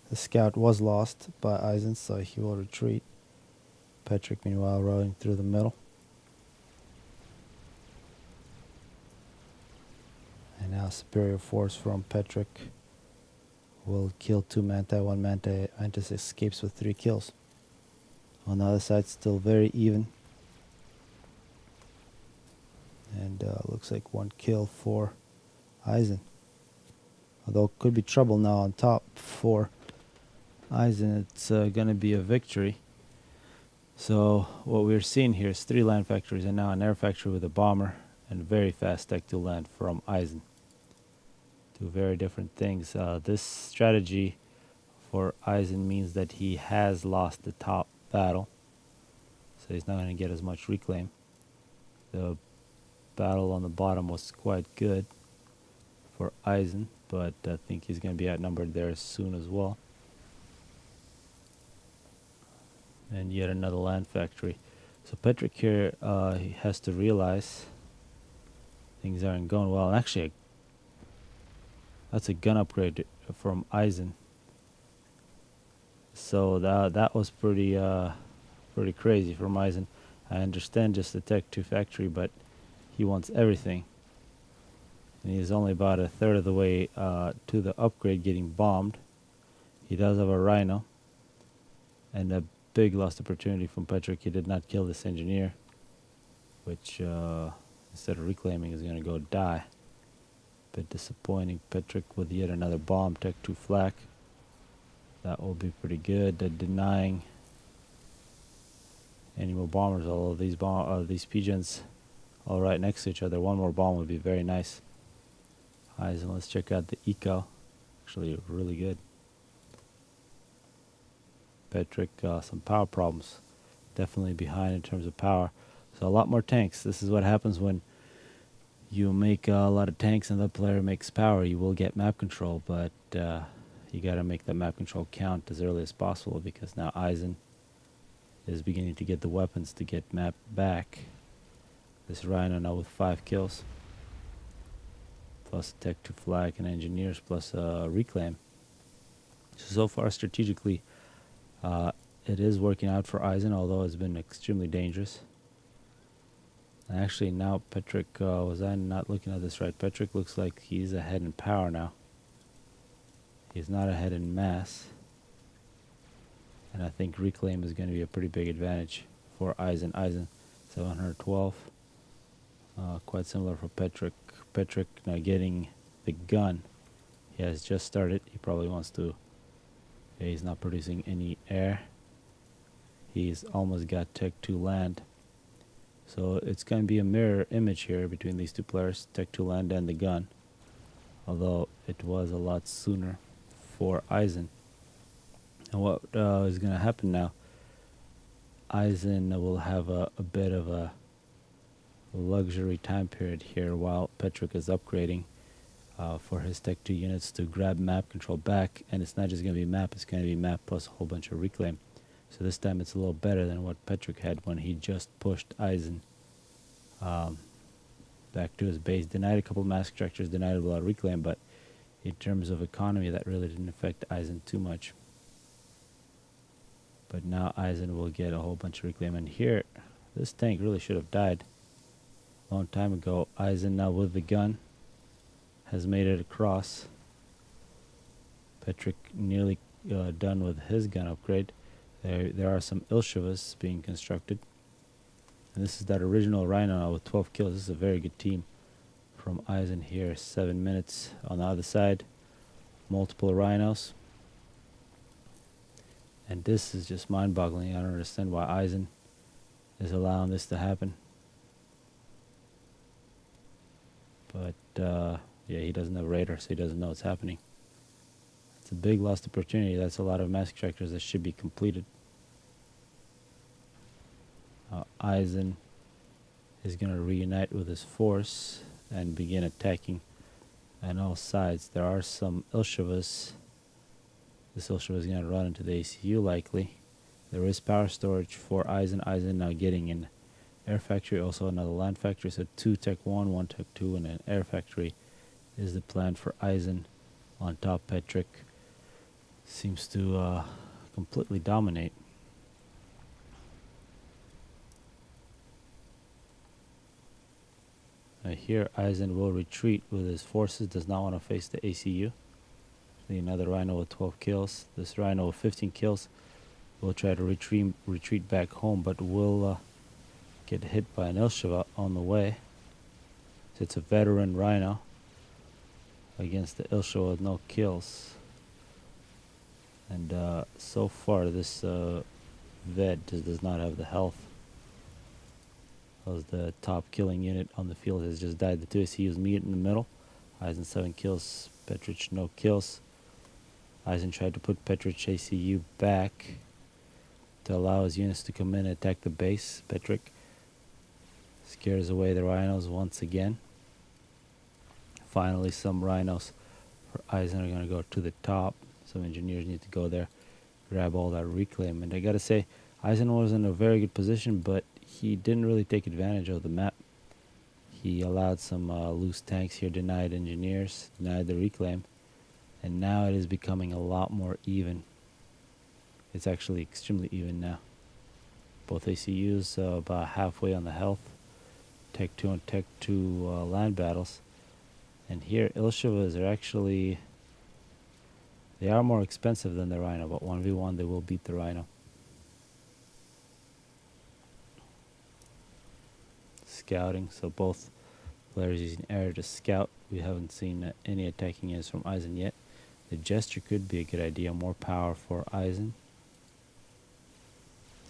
The scout was lost by Isen, so he will retreat. Petric, meanwhile, rolling through the middle. And now superior force from Petric will kill 2 Manti. 1 Mantis escapes with 3 kills. On the other side, still very even. And looks like 1 kill for Isen. Although could be trouble now on top for Isen. It's going to be a victory. So what we're seeing here is 3 land factories and now an air factory with a bomber and very fast tech to land from Isen. 2 very different things. This strategy for Isen means that he has lost the top battle, so he's not going to get as much reclaim. The battle on the bottom was quite good for Isen, but I think he's going to be outnumbered there soon as well. And yet another land factory. So Petric here, he has to realize things aren't going well. And actually, that's a gun upgrade from Isen. So that was pretty crazy from Isen. I understand just the Tech 2 factory, but he wants everything. And he's only about a third of the way to the upgrade getting bombed. He does have a Rhino. And a big lost opportunity from Petric. He did not kill this engineer, which instead of reclaiming is going to go die. Bit disappointing. Petric with yet another bomb. Tech 2 flak. That will be pretty good. Denying any more bombers, although these pigeons all right next to each other. One more bomb would be very nice. Isen, let's check out the eco. Actually really good. Petric, some power problems. Definitely behind in terms of power. So a lot more tanks. This is what happens when you make a lot of tanks and the player makes power. You will get map control, but you gotta make that map control count as early as possible, because now Isen is beginning to get the weapons to get map back. This Rhino now with 5 kills. Plus Tech 2 flag and engineers, plus reclaim. So far strategically, it is working out for Isen, although it's been extremely dangerous. And actually now Petric, was I not looking at this right? Petric looks like he's ahead in power now. He's not ahead in mass. And I think reclaim is going to be a pretty big advantage for Isen. Isen 712. Quite similar for Petric. Petric now getting the gun. He has just started. He probably wants to. Yeah, he's not producing any air. He's almost got Tech 2 land. So it's going to be a mirror image here between these 2 players, Tech 2 land and the gun. Although it was a lot sooner for Isen. And what is going to happen now? Isen will have a bit of a luxury time period here while Petric is upgrading for his Tech 2 units to grab map control back. And it's not just going to be map, it's going to be map plus a whole bunch of reclaim. So this time it's a little better than what Petric had when he just pushed Isen back to his base. Denied a couple of mask structures, denied a lot of reclaim, but in terms of economy, that really didn't affect Isen too much. But now Isen will get a whole bunch of reclaim. And here, this tank really should have died a long time ago. Isen now with the gun has made it across. Petrick nearly done with his gun upgrade. There are some Ilshevas being constructed. And this is that original Rhino with 12 kills. This is a very good team from Isen here. 7 minutes on the other side. Multiple Rhinos. And this is just mind-boggling. I don't understand why Isen is allowing this to happen. But, yeah, he doesn't have radar, so he doesn't know what's happening. It's a big lost opportunity. That's a lot of mass extractors that should be completed. Isen is going to reunite with his force and begin attacking on all sides. There are some Ilshevas. This Ilsheva is going to run into the ACU likely. There is power storage for Isen. Isen now getting an air factory, also another land factory. So 2 Tech 1, 1 Tech 2, and an air factory is the plan for Isen. On top, Petrick seems to completely dominate. Here, Isen will retreat with his forces, does not want to face the ACU. Another Rhino with 12 kills. This Rhino with 15 kills will try to retreat back home, but will get hit by an Ilsheva on the way. So it's a veteran Rhino against the Ilsheva with no kills. And so far, this Ved does not have the health. As the top killing unit on the field has just died. The 2 ACUs meet in the middle. Isen 7 kills, Petrich no kills. Isen tried to put Petrich ACU back to allow his units to come in and attack the base. Petrick scares away the Rhinos once again. Finally, some Rhinos for Isen are going to go to the top. Some engineers need to go there, grab all that reclaim. And I gotta say, Isen was in a very good position, but he didn't really take advantage of the map. He allowed some loose tanks here, denied engineers, denied the reclaim, and now it is becoming a lot more even. It's actually extremely even now. Both ACUs about halfway on the health. Tech 2 and Tech 2 land battles. And here, Ilshevas are actually... They are more expensive than the Rhino, but 1v1 they will beat the Rhino. Scouting, so both players using air to scout. We haven't seen any attacking units from Isen yet. The gesture could be a good idea, more power for Isen.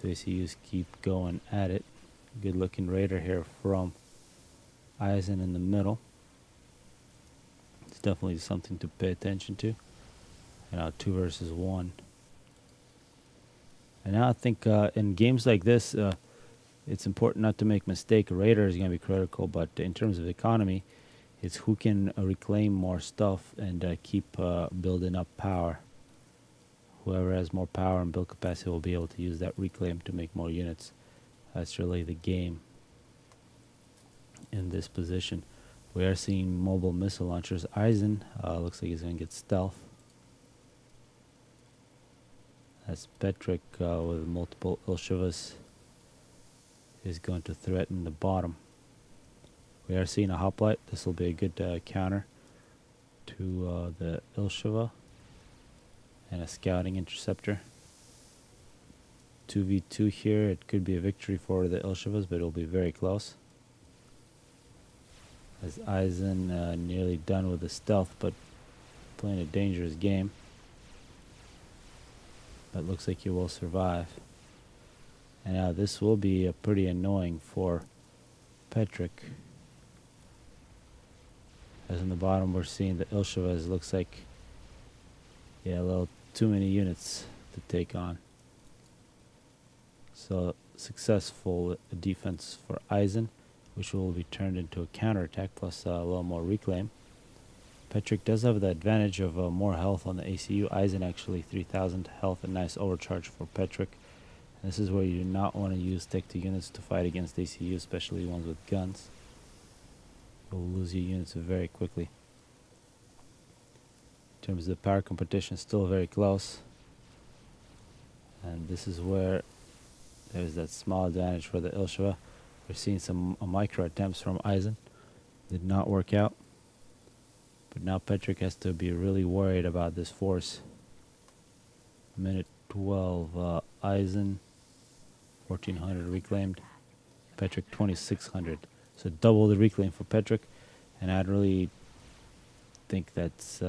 So ACUs keep going at it. Good looking raider here from Isen in the middle. It's definitely something to pay attention to. And now 2 versus 1. And now I think in games like this, it's important not to make a mistake. A raider is going to be critical, but in terms of economy, it's who can reclaim more stuff and keep building up power. Whoever has more power and build capacity will be able to use that reclaim to make more units. That's really the game in this position. We are seeing mobile missile launchers. Isen looks like he's going to get stealth. That's Petrick with multiple Ilshevas is going to threaten the bottom. We are seeing a hoplite. This will be a good counter to the Ilsheva and a scouting interceptor. 2v2 here. It could be a victory for the Ilshevas, but it'll be very close. As Isen nearly done with the stealth, but playing a dangerous game. But looks like he will survive. And now this will be pretty annoying for Petrick. As in the bottom we're seeing the Ilshevas. Looks like, yeah, a little too many units to take on. So successful defense for Isen, which will be turned into a counterattack plus a little more reclaim. Petrick does have the advantage of more health on the ACU. Isen actually 3000 health, a nice overcharge for Petrick. This is where you do not want to use Tech 2 units to fight against ACU, especially ones with guns. You'll lose your units very quickly. In terms of the power competition, still very close. And this is where there's that small advantage for the Ilsheva. We're seeing some micro attempts from Isen. Did not work out. But now Petrick has to be really worried about this force. Minute 12, Isen 1400 reclaimed, Petrick 2600. So double the reclaim for Petrick, and I'd really think that's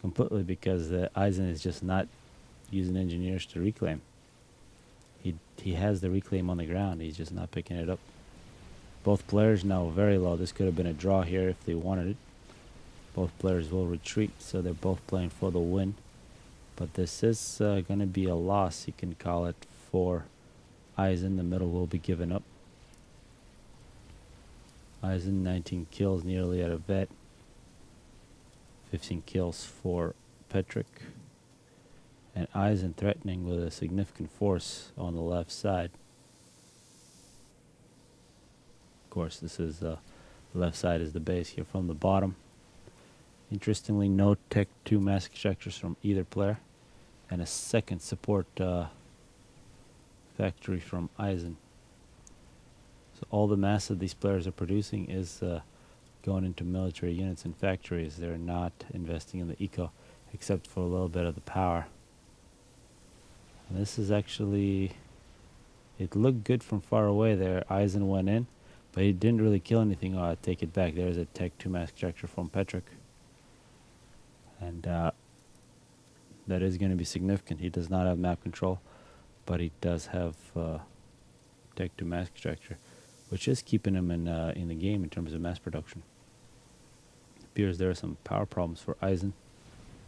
completely because Isen is just not using engineers to reclaim. He has the reclaim on the ground, he's just not picking it up. Both players now very low. This could have been a draw here if they wanted it. Both players will retreat, so they're both playing for the win. But this is going to be a loss, you can call it, for Isen. The middle will be given up. Isen 19 kills, nearly at a vet. 15 kills for Petrick. And Isen threatening with a significant force on the left side. Of course, this is the left side is the base here from the bottom. Interestingly, no Tech 2 mass extractors from either player, and a second support factory from Isen. So all the mass that these players are producing is going into military units and factories. They're not investing in the eco, except for a little bit of the power. And this is actually, it looked good from far away there. Isen went in, but he didn't really kill anything. Oh, I take it back. There's a Tech 2 mass extractor from Petrick. And that is going to be significant. He does not have map control, but he does have Tech 2 mass extractor, which is keeping him in the game in terms of mass production. It appears there are some power problems for Isen.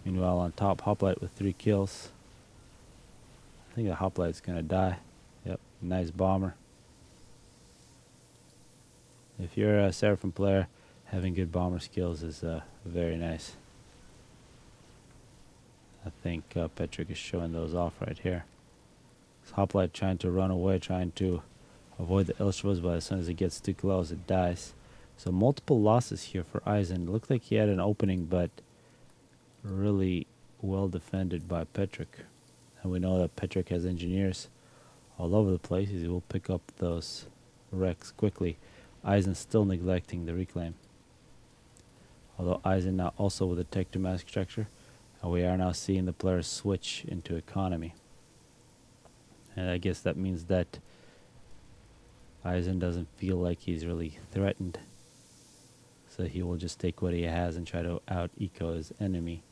Meanwhile, on top, Hoplite with 3 kills. I think the Hoplite's going to die. Yep, nice bomber. If you're a Seraphim player, having good bomber skills is very nice. I think Petrick is showing those off right here. Hoplite trying to run away, trying to avoid the Ilshvas, but as soon as it gets too close, it dies. So multiple losses here for Isen. Looked like he had an opening, but really well defended by Petrick. And we know that Petrick has engineers all over the place. He will pick up those wrecks quickly. Isen still neglecting the reclaim. Although Isen now also with a Tech 2 mass extractor, and we are now seeing the players switch into economy. And I guess that means that Isen doesn't feel like he's really threatened. So he will just take what he has and try to out-eco his enemy.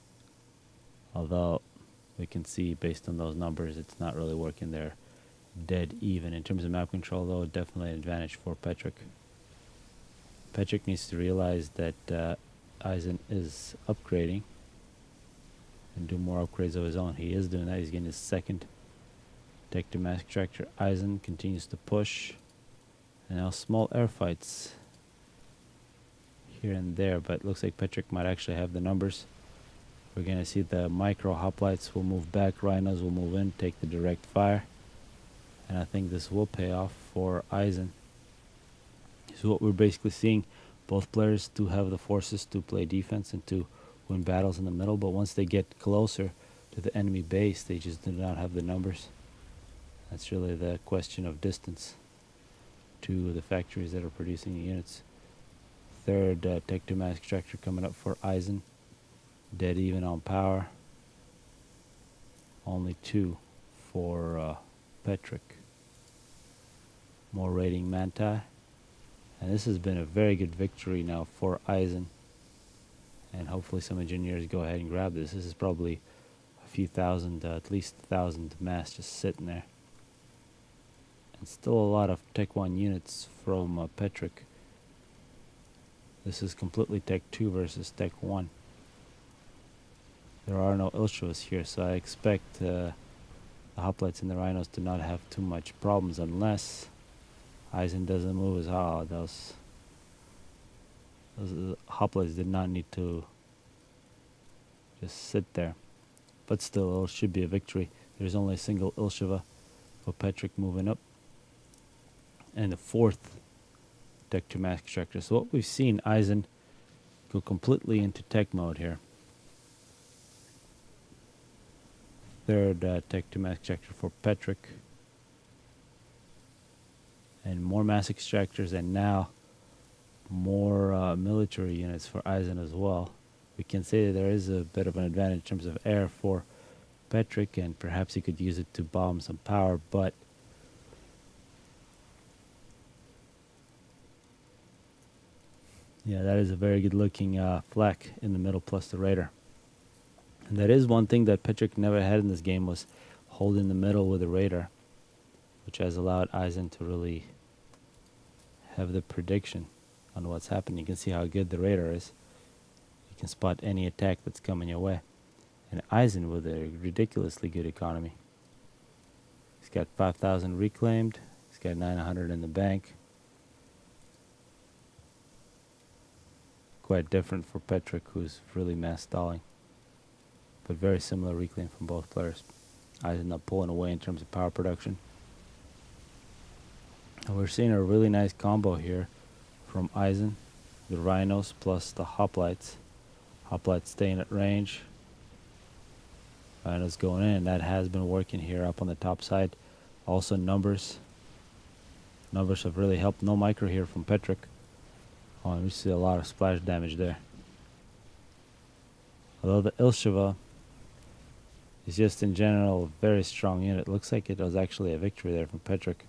Although we can see based on those numbers it's not really working. They're dead even. In terms of map control though, definitely an advantage for Petrick. Petrick needs to realize that Isen is upgrading and do more upgrades of his own. He is doing that. He's getting his second Tech 2 mass extractor. Isen continues to push. And now small air fights here and there, but it looks like Petrick might actually have the numbers. We're going to see the micro hoplites will move back, rhinos will move in, take the direct fire. And I think this will pay off for Isen. So what we're basically seeing, both players do have the forces to play defense and to win battles in the middle, but once they get closer to the enemy base, they just do not have the numbers. That's really the question of distance to the factories that are producing the units. Third Tech 2 mass extractor coming up for Isen. Dead even on power. Only 2 for Petrick. More raiding Manti. And this has been a very good victory now for Isen. And hopefully some engineers go ahead and grab this. This is probably a few thousand, at least 1,000 mass just sitting there. And still a lot of Tech 1 units from Petrick. This is completely Tech 2 versus Tech 1. There are no Ilshvas here, so I expect the hoplites and the rhinos to not have too much problems unless Isen doesn't move as hard. Those hoplites did not need to just sit there. But still, it should be a victory. There's only a single Ilshva for Petrick moving up. And the 4th Tech 2 mass extractor. So what we've seen, Isen go completely into tech mode here. Third Tech 2 mass extractor for Petrick. And more mass extractors, and now more military units for Isen as well. We can say that there is a bit of an advantage in terms of air for Petric, and perhaps he could use it to bomb some power, but yeah, that is a very good looking flak in the middle plus the radar. And that is one thing that Petric never had in this game, was holding the middle with a radar, which has allowed Isen to really have the prediction on what's happening. You can see how good the radar is. You can spot any attack that's coming your way. And Isen with a ridiculously good economy. He's got 5,000 reclaimed. He's got 900 in the bank. Quite different for Petric, who's really mass stalling. But very similar reclaim from both players. Isen not pulling away in terms of power production. And we're seeing a really nice combo here from Isen. The Rhinos plus the Hoplites. Hoplites staying at range. Rhinos going in. That has been working here up on the top side. Also numbers. Numbers have really helped. No micro here from Petric. Oh, and we see a lot of splash damage there. Although the Ilsheva is just in general a very strong unit. Looks like it was actually a victory there from Petric.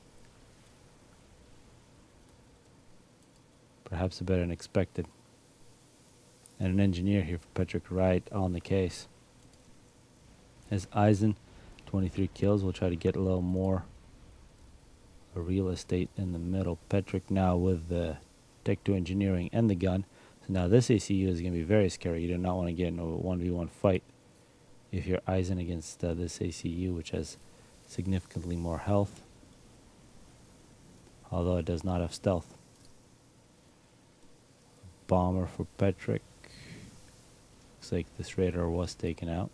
Perhaps a better than expected. And an engineer here for Petric right on the case. As Isen, 23 kills. We'll try to get a little more real estate in the middle. Petric now with the Tech 2 engineering and the gun. So now this ACU is going to be very scary. You do not want to get into a 1v1 fight if you're Isen against this ACU, which has significantly more health, although it does not have stealth. Bomber for Petric. Looks like this radar was taken out.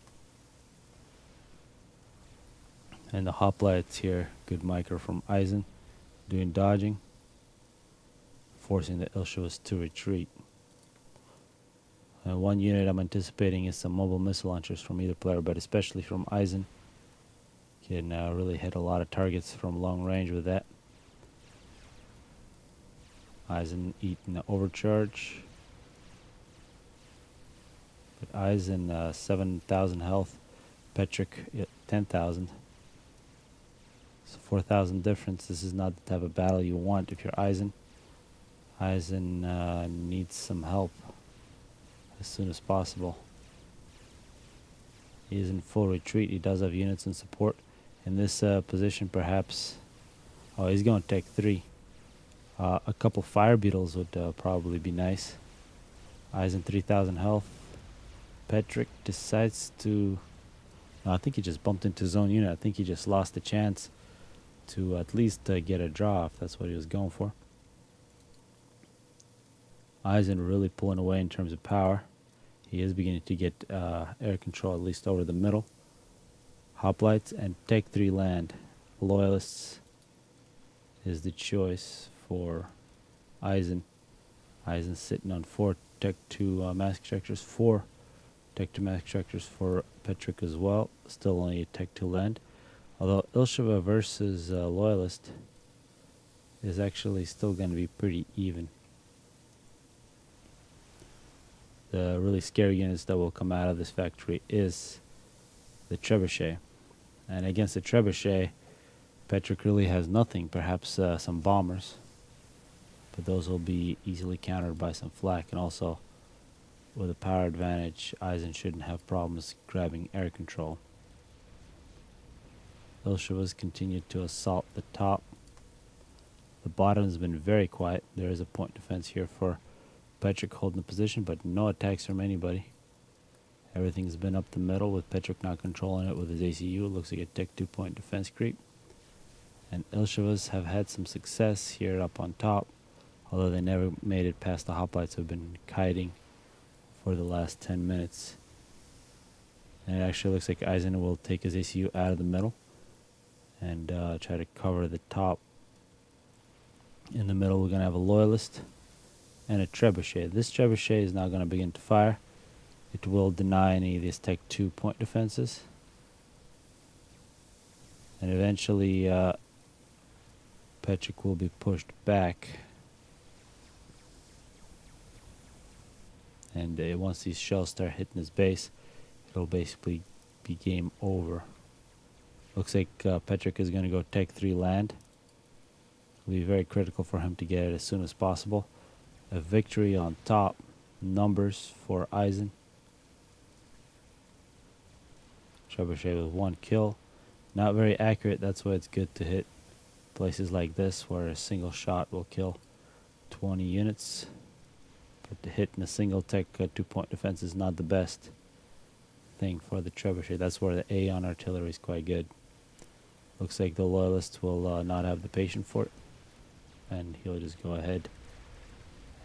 And the hoplites here, good micro from Isen, doing dodging, forcing the Ilshevas to retreat. And one unit I'm anticipating is some mobile missile launchers from either player, but especially from Isen. Can really hit a lot of targets from long range with that. Isen eating the overcharge. But Isen 7,000 health, Petric 10,000. So 4,000 difference. This is not the type of battle you want if you're Isen. Isen needs some help as soon as possible. He is in full retreat. He does have units in support. In this position, perhaps... Oh, he's going to take 3. A couple fire beetles would probably be nice. Isen 3,000 health. Petric decides to... No, I think he just bumped into his own unit. I think he just lost the chance to at least get a draw, if that's what he was going for. Isen really pulling away in terms of power. He is beginning to get air control, at least over the middle. Hoplites and Tech 3 land. Loyalists is the choice for Isen. Isen sitting on 4 Tech 2 mass extractors, 4 Tech 2 mass extractors for Petric as well. Still only a Tech 2 land. Although Ilsheva versus Loyalist is actually still going to be pretty even. The really scary units that will come out of this factory is the Trebuchet. And against the Trebuchet, Petric really has nothing, perhaps some bombers. But those will be easily countered by some flak. And also, with a power advantage, Isen shouldn't have problems grabbing air control. Ilshevas continue to assault the top. The bottom has been very quiet. There is a point defense here for Petric holding the position, but no attacks from anybody. Everything's been up the middle with Petric not controlling it with his ACU. It looks like a Tech 2 point defense creep. And Ilshevas have had some success here up on top, although they never made it past the hoplites who have been kiting for the last 10 minutes. And it actually looks like Isen will take his ACU out of the middle and try to cover the top. In the middle, we're going to have a Loyalist and a Trebuchet. This Trebuchet is now going to begin to fire. It will deny any of these Tech 2 point defenses. And eventually, Petric will be pushed back. And once these shells start hitting his base, it'll basically be game over. Looks like Petrick is going to go Tech 3 land. It'll be very critical for him to get it as soon as possible. A victory on top. Numbers for Isen. Trebuchet with 1 kill. Not very accurate, that's why it's good to hit places like this where a single shot will kill 20 units. But to hit in a single tech 2-point defense is not the best thing for the Trebuchet. That's where the A on artillery is quite good. Looks like the Loyalists will not have the patience for it. And he'll just go ahead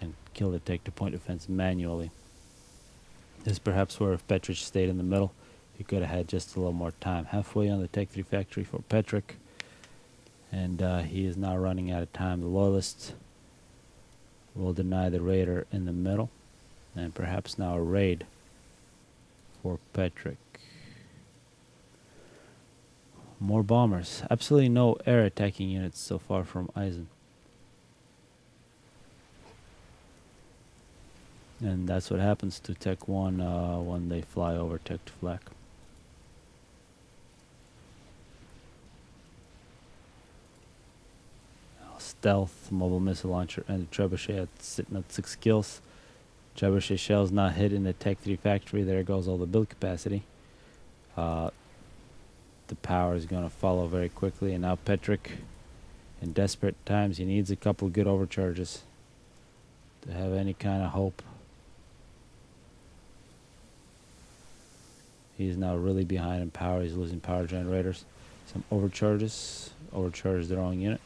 and kill the tech 2-point defense manually. This is perhaps where if Petrick stayed in the middle, he could have had just a little more time. Halfway on the Tech 3 factory for Petrick. And he is now running out of time. The Loyalists will deny the Raider in the middle. And perhaps now a raid for Petrick. More bombers. Absolutely no air attacking units so far from Isen. And that's what happens to Tech 1 when they fly over Tech 2 flak. Stealth, mobile missile launcher, and the Trebuchet sitting at 6 kills. Trebuchet shells not hit in the Tech 3 factory. There goes all the build capacity. The power is going to follow very quickly. And now Petrick, in desperate times, he needs a couple good overcharges to have any kind of hope. He's now really behind in power. He's losing power generators. Some overcharges. Overcharges the wrong unit.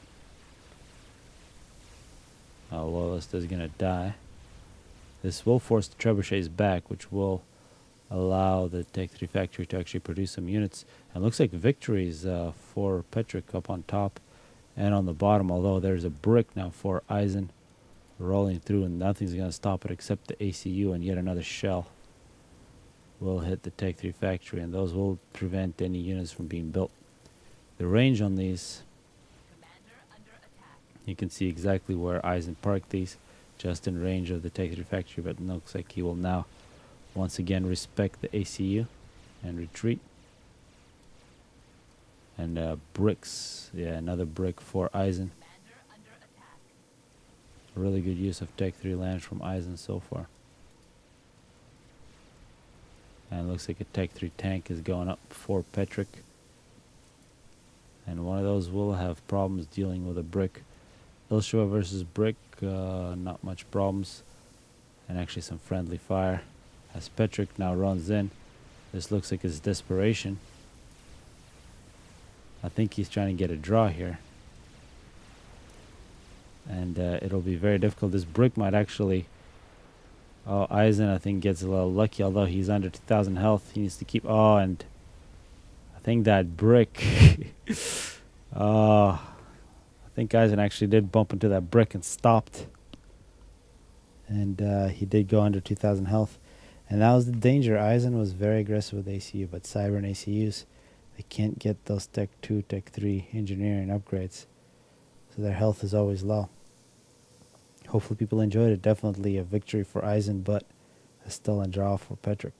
Loyalist is going to die. This will force the Trebuchets back, which will allow the Tech 3 factory to actually produce some units. And it looks like victories for Petrick up on top and on the bottom, although there's a brick now for Isen rolling through, and nothing's going to stop it except the ACU, and yet another shell will hit the Tech 3 factory, and those will prevent any units from being built. The range on these, you can see exactly where Isen parked these, just in range of the Tech 3 factory, but it looks like he will now once again respect the ACU and retreat. And bricks, yeah, another brick for Isen. Really good use of Tech 3 land from Isen so far. And it looks like a Tech 3 tank is going up for Petrick. And one of those will have problems dealing with a brick. Ilshua versus brick, not much problems. And actually some friendly fire. As Petrick now runs in, this looks like his desperation. I think he's trying to get a draw here. And it'll be very difficult. This brick might actually... Oh, Isen, I think, gets a little lucky, although he's under 2,000 health. He needs to keep... Oh, and I think that brick... I think Isen actually did bump into that brick and stopped. And he did go under 2,000 health. And that was the danger. Isen was very aggressive with ACU, but Cyber and ACUs, they can't get those Tech 2, Tech 3 engineering upgrades. So their health is always low. Hopefully people enjoyed it. Definitely a victory for Isen, but still a draw for Petrick.